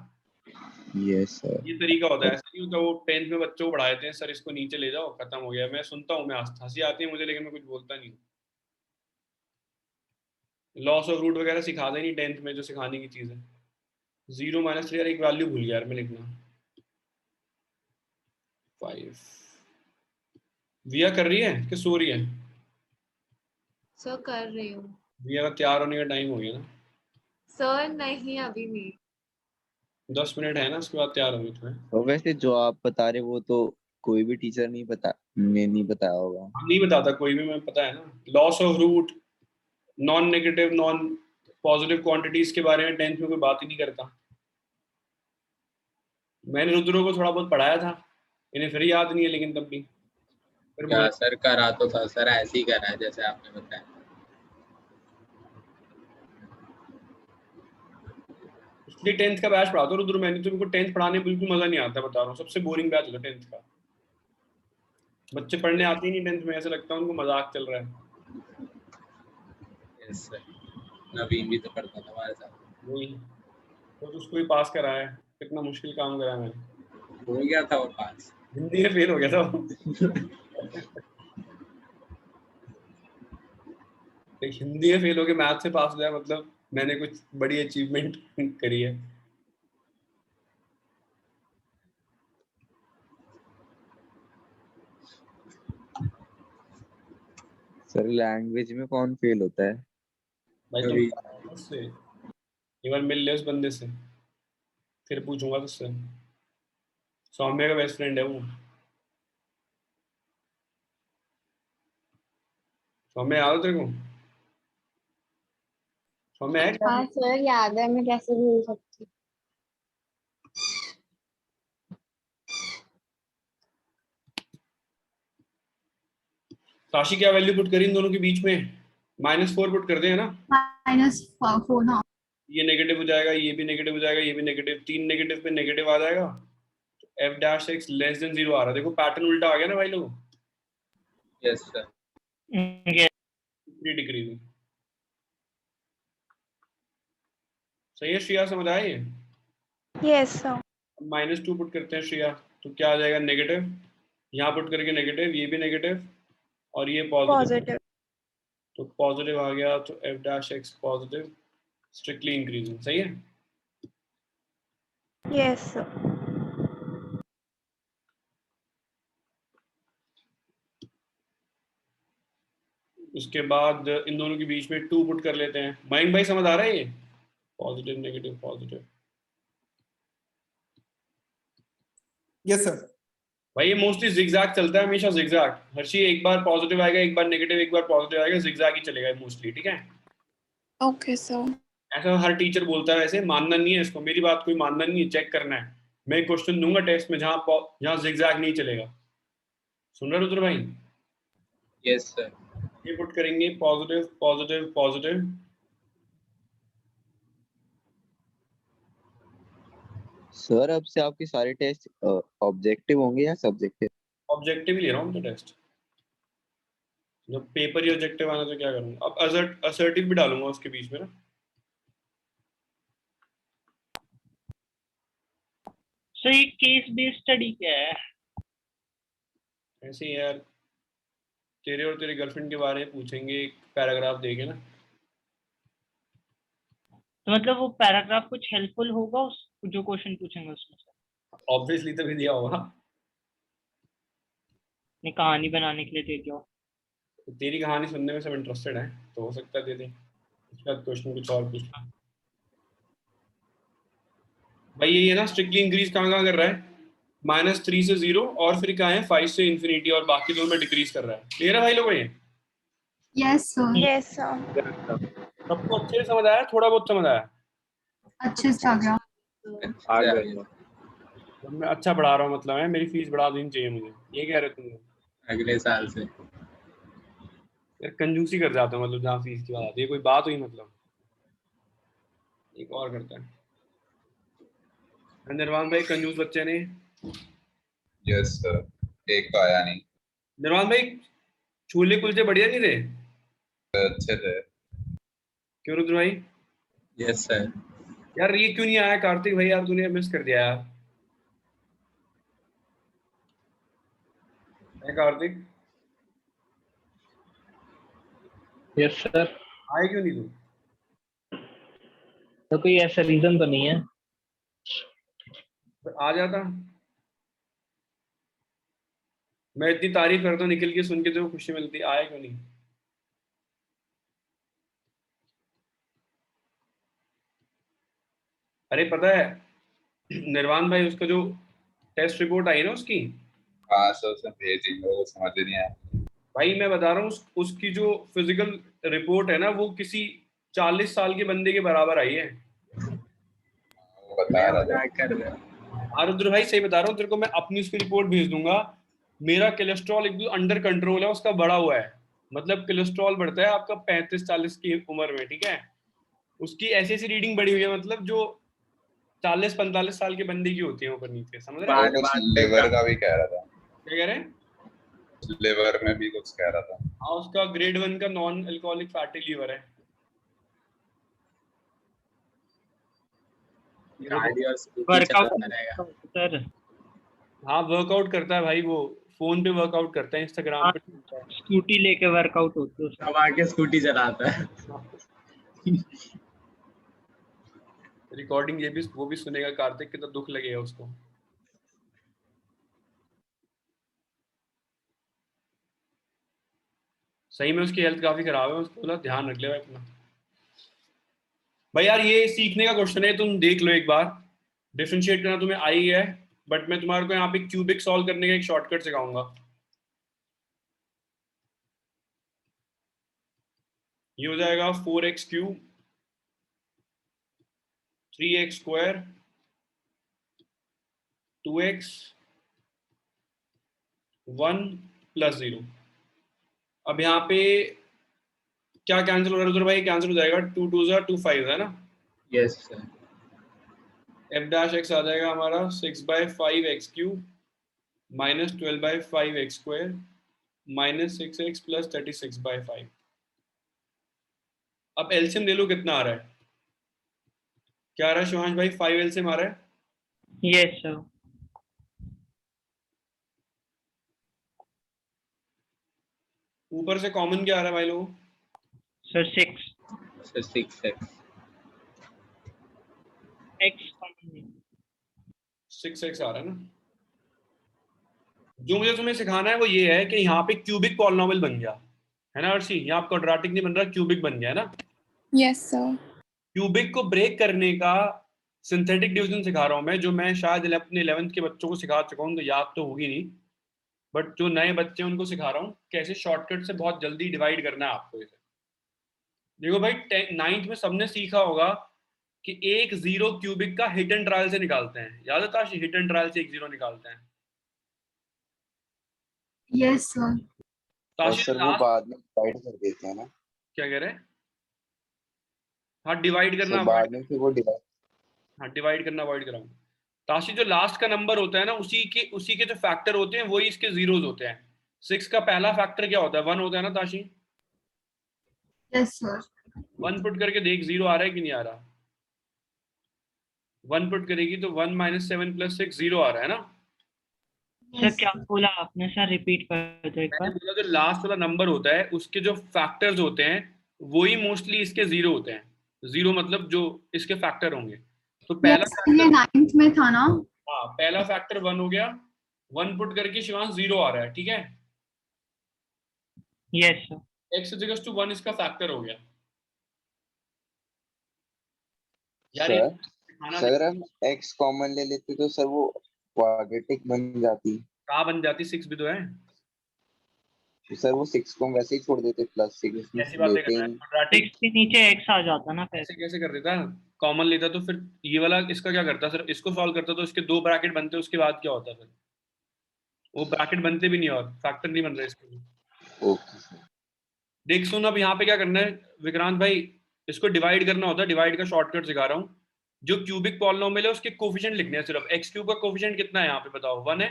Yes sir. ये तरीका होता है। ऐसा नहीं होता वो 10th में बच्चों को पढ़ा देते हैं सर इसको नीचे ले जाओ खत्म हो गया। मैं सुनता हूँ, मैं हंसी आती है मुझे, लेकिन मैं कुछ बोलता नहीं। लॉस ऑफ रूट वगैरह सिखा दे नहीं 10th में, जो सिखाने की चीज है। 0 - 3 यार एक वैल्यू भूल गया यार मैं लिखना। 5 विया कर रही है कि सो रही है? सर कर रही हूँ। विया का तैयार होने का टाइम हो गया ना। सर नहीं अभी नहीं। 10 मिनट है ना, उसके बाद तैयार होगी तुम्हें। तो वैसे जो आप बता रहे वो तो कोई भी टीचर नहीं बताया होगा। नहीं बताता कोई भी, मैं पता है ना। Laws of root, non negative non positive quantities के बारे में 10th में कोई बात ही नहीं करता। मैंने रुद्रो को थोड़ा बहुत पढ़ाया था, इन्हें फिर याद नहीं है, लेकिन तब भी फिर क्या सर करा तो था सर, ऐसे ही करा है जैसे आपने बताया। इसलिए 10th का बैच पढ़ाता हूँ रुद्र। मैंने तो उनको 10th पढ़ाने में बिल्कुल मजा नहीं आता, बता रहा हूँ। सबसे बोरिंग बैच होता है 10th का। बच्चे पढ़ने आते ही नहीं 10th में, ऐसा लगता है उनको मजाक चल रहा है। यस सर, नवीन भी तो पढ़ता था हमारे साथ। वही तो उसको ही पास कराया। कितना मुश्किल काम कराया मैंने। हो गया था वो पास। हिंदी में फेल हो गया था वो। हिंदी में फेल हो गया, मैथ से पास हो गया, मतलब मैंने कुछ बड़ी अचीवमेंट करी है। सर लैंग्वेज में कौन फेल होता है? भाई तुम एक बार मिल ले उस बंदे से, फिर पूछूंगा तुझसे। सौम्य का बेस्ट फ्रेंड है वो। सौम्य याद है तेरे को? सौम्य है क्या? हाँ सर याद है, मैं कैसे भूल सकती। काशी क्या वैल्यू पुट करी इन दोनों के बीच में? -4 पुट कर दे, है ना? -4 हाँ। ये नेगेटिव हो जाएगा, ये भी नेगेटिव हो जाएगा, ये भी नेगेटिव, 3 नेगेटिव पे नेगेटिव आ जाएगा, तो F dash x less than 0 आ रहा है। देखो पैटर्न उल्टा आ गया ना भाई लोग। Yes sir. 3 डिग्री में सही है श्रेया, समझ आए ये? Yes, sir. -2 पुट करते हैं श्रेया, तो क्या आ जाएगा नेगेटिव, यहाँ पुट करके नेगेटिव, ये भी नेगेटिव और ये पॉजिटिव, Positive. तो पॉजिटिव आ गया, तो F dash X positive strictly increasing. सही है? Yes, sir. उसके बाद इन दोनों के बीच में 2 पुट कर लेते हैं। माइंड भाई समझ आ रहा है ये? Positive negative positive. Yes sir. भाई ये मोस्टली जिगजैग चलता है हमेशा, जिगजैग। हर्षी एक बार पॉजिटिव आएगा, एक बार नेगेटिव, एक बार पॉजिटिव आएगा, जिगजैग ही चलेगा मोस्टली। ठीक है? Okay, sir. ऐसा हर टीचर बोलता है, वैसे मानना नहीं है इसको, मेरी बात कोई मानना नहीं है, चेक करना है। मैं क्वेश्चन दूंगा टेस्ट में जहाँ जिगजैग नहीं चलेगा। सुन रहे रुद्र भाई? Yes sir. ये पुट करेंगे पॉजिटिव पॉजिटिव पॉजिटिव, सर अब से आपके सारे टेस्ट ऑब्जेक्टिव होंगे या सब्जेक्टिव? ऑब्जेक्टिव ही ले रहा हूँ तो टेस्ट। जब पेपर ही ऑब्जेक्टिव आना तो क्या करूँगा? अब असर्टिव भी डालूंगा उसके बीच में ना। सो ये केस बेस्ड स्टडी क्या है? ऐसे ही यार, तेरे और तेरी गर्लफ्रेंड के बारे में पूछेंगे एक पैराग्राफ देके ना। तो मतलब वो पैराग्राफ कुछ हेल्पफुल होगा उस जो क्वेश्चन पूछेंगे उसमें से? ऑब्वियसली तभी दिया होगा। नहीं, कहानी बनाने के लिए दे दिया। तो तेरी कहानी सुनने में सब इंटरेस्टेड है तो हो सकता है दे दे। उसके बाद क्वेश्चन कुछ और पूछ। भाई ये ना स्ट्रिक्टली इंक्रीज कहाँ कर रहा है? -3 से 0 और फिर कहाँ है 5 से इंफिनिटी, और बाकी दोनों में डिक्रीज कर रहा है। क्लियर है भाई लोगों ये? Yes sir. Yes, sir. सबको अच्छे से समझ आया? थोड़ा बहुत समझ आया? अच्छे से आ गया। तो मैं अच्छा पढ़ा रहा हूँ मतलब है, मेरी फीस बढ़ा देनी चाहिए मुझे, ये कह रहे तुम लोग? अगले साल से। यार कंजूसी कर जाता हूँ, मतलब जहाँ फीस की बात आती है। कोई बात हुई मतलब? एक और करता है निर्वाण भाई, कंजूस बच्चे ने। यस सर, एक तो आया नहीं। निर्वाण भाई छोले कुलचे बढ़िया नहीं थे? अच्छे थे। क्यों रुद्र भाई? Yes sir. यार ये क्यों नहीं आया कार्तिक भाई? यार तूने मिस कर दिया यार। कार्तिक? Yes sir. आए क्यों नहीं तू? तो कोई ऐसा रीजन तो नहीं है। आ जाता। मैं इतनी तारीफ करता हूँ, निकल के सुन के तो खुशी मिलती। आया क्यों नहीं? अरे पता है निर्वाण भाई, उसका जो टेस्ट रिपोर्ट आई ना उसकी, हाँ सर, उसने भेजी, वो समझ नहीं आया। भाई मैं बता रहा हूँ उसकी जो फिजिकल रिपोर्ट है ना, वो किसी 40 साल के बंदे के बराबर आई है। वो बता रहा था। रुद्र भाई सही बता रहा हूँ तेरे को, मैं अपनी उसकी रिपोर्ट भेज दूंगा। मेरा कोलेस्ट्रॉल एकदम अंडर कंट्रोल है, उसका बढ़ा हुआ है। मतलब कोलेस्ट्रॉल बढ़ता है आपका 35-40 की उम्र में, ठीक है? उसकी ऐसी ऐसी रीडिंग बढ़ी हुई है, मतलब जो 40-45 साल के बंदे की होती है ऊपर नीचे, समझ रहे हैं? कुछ लिवर का भी कह रहा था। क्या कह रहे हैं? लिवर में भी कुछ कह रहा था। हाँ, उसका ग्रेड 1 का नॉन अल्कोहलिक फैटी लीवर है। सर हाँ वर्कआउट करता है भाई, वो फोन पे वर्कआउट करता है, इंस्टाग्राम पे स्कूटी लेके वर्कआउट होता है, अब आके स्कूटी चलाता है। रिकॉर्डिंग ये भी वो भी सुनेगा कार्तिक, कितना दुख लगेगा उसको। सही में उसकी हेल्थ काफी खराब है, उसको बोला ध्यान रख ले भाई अपना। भाई यार ये सीखने का क्वेश्चन है, तुम देख लो एक बार। डिफरेंशिएट करना तुम्हें आई है, बट मैं तुम्हारे को यहाँ पे क्यूबिक सॉल्व करने का एक शॉर्टकट सिखाऊंगा। ये हो जाएगा 4x cube 3x square 2x 1 + 0। अब यहाँ पे क्या कैंसिल हो रहा है उधर भाई? कैंसिल हो जाएगा, 2 2 2 5 है ना, yes sir. F dash X आ जाएगा हमारा 6/5 x cube minus 12/5 x square minus 6x plus 36/5। अब एलसीएम ले लो, कितना आ रहा है? क्या आ रहा है शिवांश भाई? 5 एलसीएम आ रहा है? Yes sir. ऊपर से कॉमन क्या आ रहा है भाई लोगों? Sir 6 sir 6x। x common नहीं। 6x आ रहा है ना? जो मुझे तुम्हें सिखाना है वो ये है कि यहाँ पे क्यूबिक पॉलिनोमियल बन गया है ना अर्शी? यहाँ क्वाड्रेटिक नहीं बन रहा, क्यूबिक बन गया है ना? Yes sir. क्यूबिक को ब्रेक करने का सिंथेटिक डिवीजन सिखा रहा हूँ मैं, जो मैं शायद अपने 11th के बच्चों को सिखा चुका हूँ, तो याद तो होगी नहीं, बट जो नए बच्चे हैं उनको सिखा रहा हूँ कैसे शॉर्टकट से बहुत जल्दी डिवाइड करना है आपको इसे। देखो भाई 9th में सबने सीखा होगा कि एक जीरो क्यूबिक का हिट एंड ट्रायल से निकालते हैं, याद है ताशी? हिट एंड ट्रायल से एक जीरो निकालते हैं। Yes sir. और ताशी सर वो बाद में डिवाइड कर देते हैं ना? क्या कह रहे हैं? हाँ डिवाइड करना सर बाद में फिर वो डिवाइड। हाँ डिवाइड करना अवॉइड कराऊंगा। ताशी जो लास्ट का नंबर होता है ना, उसी के जो फैक्टर होते हैं वही इसके जीरोज होते हैं। 6 का पहला फैक्टर क्या होता है? 1 होता है ना ताशी? Yes sir. 1 पुट करके देख, जीरो आ रहा है कि नहीं आ रहा? 1 पुट करेगी तो 1 - 7 + 6 जीरो आ रहा है ना? सर क्या बोला आपने सर? रिपीट कर दो एक बार। मैंने बोला जो लास्ट वाला नंबर होता है उसके जो फैक्टर्स होते हैं वही मोस्टली इसके जीरो होते हैं। जीरो मतलब जो इसके फैक्टर होंगे। तो पहला यस ये 9th में था ना? हाँ पहला फैक्टर 1 हो गया, 1 पुट करके शिवांश जीरो आ रहा है, ठीक है? Yes sir. x = 1 इसका फैक्टर हो गया यार। सर अगर हम x कॉमन ले लेते तो सर वो क्वाड्रेटिक बन जाती। कहाँ बन जाती? 6 भी तो है सर वो 6 को हम वैसे ही छोड़ देते, +6 ऐसी बातें लेते कर रहा है। ही। क्वाड्रेटिक के नीचे x आ जाता ना, फिर ऐसे कैसे कर देता? कॉमन लेता तो फिर ये वाला इसका क्या करता? सर इसको सॉल्व करता तो इसके 2 ब्रैकेट बनते, उसके बाद क्या होता? फिर वो ब्रैकेट बनते भी नहीं और फैक्टर नहीं बन रहे इसके। ओके देख सुन, अब यहाँ पे क्या करना है विक्रांत भाई, इसको डिवाइड करना होता है। डिवाइड का शॉर्टकट सिखा रहा हूँ। जो क्यूबिक पॉलिनोमियल है उसके कोफिशिएंट लिखने हैं सिर्फ। x क्यूब का कोफिशिएंट कितना है यहाँ पे बताओ? 1 है,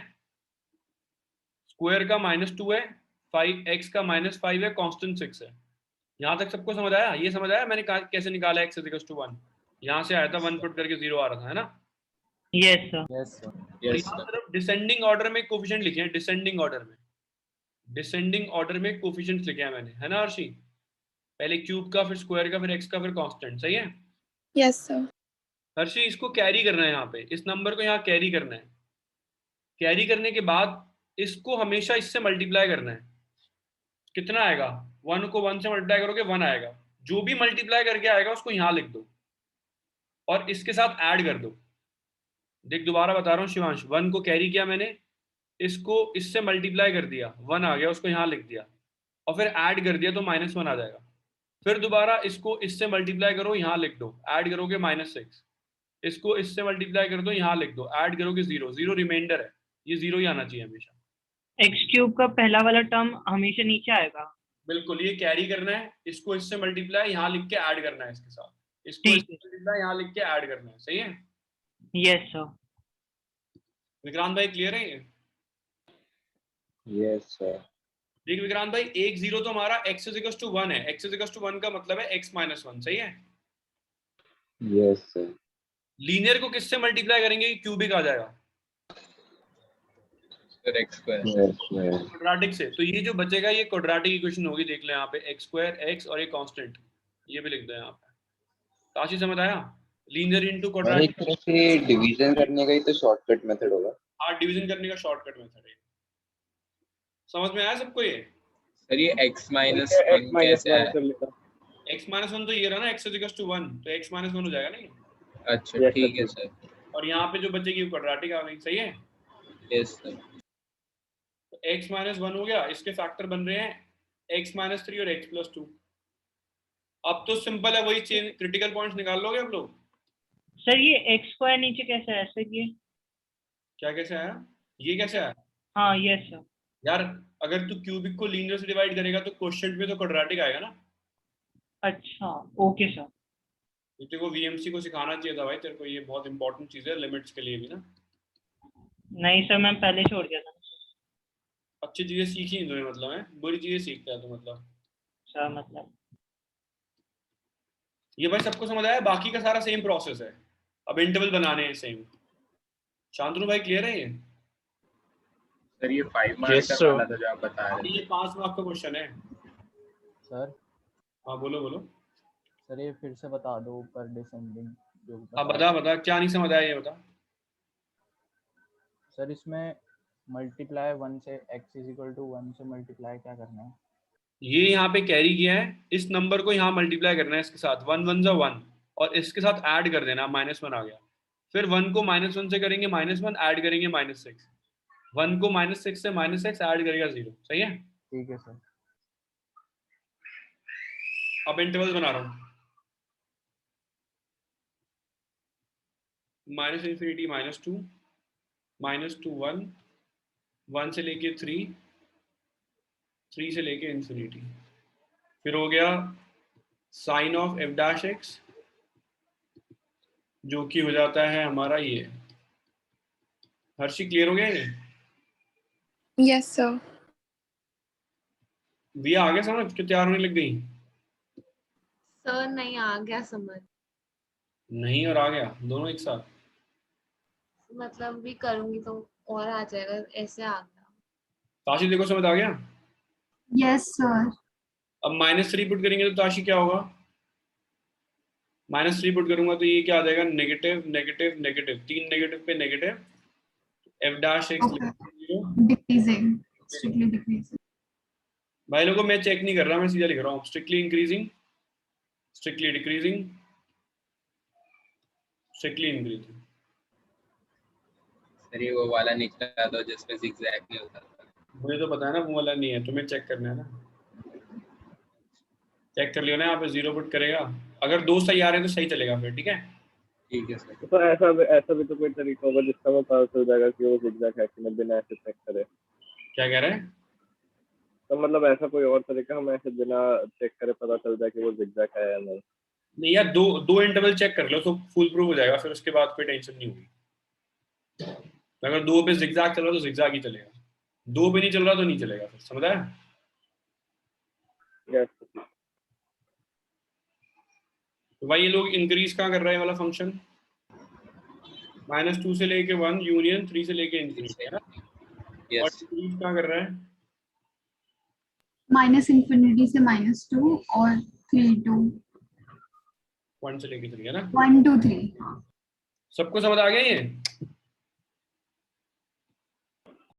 स्क्वायर का -2 है, 5x का -5 है, कांस्टेंट 6 है। यहाँ तक सबको समझ आया? ये समझ आया मैंने कैसे निकाला x = 1? यहाँ से आया था 1 पुट करके 0 आ रहा था, है ना? Yes sir. Yes sir. और यहाँ सिर्फ डिसेंडिंग ऑर्डर में कोफिशिएंट लिखे हैं। डिसेंडिंग ऑर्डर में कोफिशिएंट्स लिखे हैं मैंने, है ना अर्शी? पहले क्यूब का, फिर स्क्वायर का, फिर एक्स का, फिर कांस्टेंट। सही है यस सर। हर्षी? इसको कैरी करना है यहाँ पे, इस नंबर को यहाँ कैरी करना है। कैरी करने के बाद इसको हमेशा इससे मल्टीप्लाई करना है। कितना आएगा? 1 को 1 से मल्टीप्लाई करोगे 1 आएगा। जो भी मल्टीप्लाई करके आएगा उसको यहाँ लिख दो और इसके साथ ऐड कर दो। देख दोबारा बता रहा हूँ शिवांश, 1 को कैरी किया मैंने, इसको इससे मल्टीप्लाई कर दिया, 1 आ गया, उसको यहाँ लिख दिया और फिर ऐड कर दिया तो -1 आ जाएगा। फिर दोबारा इसको इससे मल्टीप्लाई करो, यहाँ लिख दो, ऐड करोगे -6। इसको इससे मल्टीप्लाई कर दो, यहाँ लिख दो, ऐड करोगे 0। 0 रिमाइंडर है, ये 0 ही आना चाहिए हमेशा। x क्यूब का पहला वाला टर्म हमेशा नीचे आएगा। बिल्कुल, ये कैरी करना है, इसको इससे मल्टीप्लाई यहाँ लिख के ऐड करना है इसके साथ, इसको इससे मल्टीप्लाई यहाँ लिख के ऐड करना है। सही है? Yes sir. विक्रांत भाई क्लियर है ये? Yes sir. देख विक्रांत भाई, एक 0 तो हमारा x = 1 है। x = 1 का मतलब है x - 1। सही है? Yes sir. लीनियर को किससे मल्टीप्लाई करेंगे कि क्यूबिक आ जाएगा? क्वाड्रेटिक से। तो ये जो बचेगा ये क्वाड्रेटिक इक्वेशन होगी। देख लो यहाँ पे x² x और ये कांस्टेंट, ये भी लिख दो यहाँ पे। ताशी समझ आया? लीनियर इनटू एक क्वाड्रेटिक। तरह से डिवीजन करने का ही तो शॉर्टकट मेथड होगा। हाँ डिवीजन करने का शॉर्टकट मेथड है। समझ में आया सबको ये? सर ये x - 1 कैसे है? x - 1 तो ये रहा ना, x = 1 तो x - 1 हो जाएगा नहीं? अच्छा ठीक है सर। और यहाँ पे जो बचेगी क्वाड्रेटिक आ गई। सही है? Yes sir. तो x - 1 हो गया, इसके फैक्टर बन रहे हैं x - 3 और x + 2। अब तो सिंपल है, वही चेन क्रिटिकल पॉइंट्स निकाल लोगे आप लोग। सर ये x² नीचे कैसे है सर? ये क्या कैसे आया? ये कैसे आया? हाँ यस सर। यार अगर तू क्यूबिक को लीनियर से डिवाइड करेगा तो क्वोशिएंट में तो क्वाड्रेटिक आएगा ना। अच्छा ओके सर। ये तेरे को VMC को सिखाना चाहिए था भाई, तेरे को ये बहुत इंपॉर्टेंट चीज है लिमिट्स के लिए भी ना। नहीं सर, मैं पहले छोड़ दिया था। अच्छी चीजें सीखी नहीं तूने मतलब है, बुरी चीजें सीखता है तो मतलब। सर मतलब ये भाई सबको समझ आया, बाकी का सारा सेम प्रोसेस है, अब इंटरवल बनाने हैं सेम। शांतनु भाई क्लियर है ये? सर ये 5 मार्क्स का वाला था जो आप बता रहे थे। ये 5 मार्क्स का क्वेश्चन है सर। हाँ बोलो बोलो। सर ये फिर से बता दो ऊपर डिसेंडिंग जो हाँ बता क्या नहीं समझ आया ये बता। सर इसमें मल्टीप्लाई 1 से x = 1 से मल्टीप्लाई क्या करना है? ये यहाँ पे कैरी किया है, इस नंबर को यहाँ मल्टीप्लाई करना है इसके साथ, 1 1 = 1 और इसके साथ ऐड कर देना, -1 आ गया। फिर 1 को -1 से करेंगे -1, ऐड करेंगे -6, 1 को -6 से -6 ऐड करेगा 0। सही है? ठीक है सर। अब इंटरवल बना रहा हूँ, -∞ -2 -2 1 1 से लेके 3 3 से लेके इन्फिनिटी। फिर हो गया sin of f' जो कि हो जाता है हमारा ये। हर्षी क्लियर हो गया ये? Yes sir. विया आ गया समझ कि तैयार होने लग गई? सर नहीं आ गया समझ। नहीं और आ गया, दोनों एक साथ। मतलब भी करूंगी तो और आ जाएगा, ऐसे आ गया। ताशी देखो समझ आ गया? Yes sir. अब -3 पुट करेंगे तो ताशी क्या होगा? -3 पुट करूंगा तो ये क्या आ जाएगा? नेगेटिव नेगेटिव नेगेटिव, 3 नेगेटिव पे negative, f' decreasing, strictly decreasing. भाई लोगों मैं चेक नहीं कर रहा, मैं सीधा लिख रहा हूँ, strictly increasing, strictly decreasing, strictly increasing. Sir ये वो वाला निकला था जिसमें zigzag नहीं होता था। मुझे तो पता है ना वो वाला नहीं है, तुम्हें चेक करना है ना। चेक कर लियो ना, यहाँ पे 0 पुट करेगा, अगर दो सही आ रहे हैं तो सही चलेगा फिर। ठीक है? ठीक है सर। तो ऐसा भी तो कोई तरीका होगा जिसका मैं पता चल जाएगा कि वो zigzag है कि नहीं बिना ऐसे चेक करे। क्या कह रहे हैं? तो मतलब ऐसा कोई और तरीका हमें ऐसे बिना चेक करे पता चल जाए कि वो zigzag है या नहीं? नहीं यार, दो इंटरवल चेक कर लो तो फुल प्रूफ हो जाएगा, फिर उसके बाद कोई टेंशन नहीं होगी। अगर 2 पे zigzag चल रहा तो zigzag ही चलेगा, 2 पे नहीं चल रहा तो नहीं चलेगा। फिर समझ आया? तो भाई ये लोग इंक्रीज कहाँ कर रहा है वाला फंक्शन? -2 से लेके 1 यूनियन 3 से लेके इन्फिनिटी है ना? और इंक्रीज कहाँ कर रहा है? -∞ से -2 और 3 to 1 से लेके 3 है ना? 1 to 3। सबको समझ आ गया ये?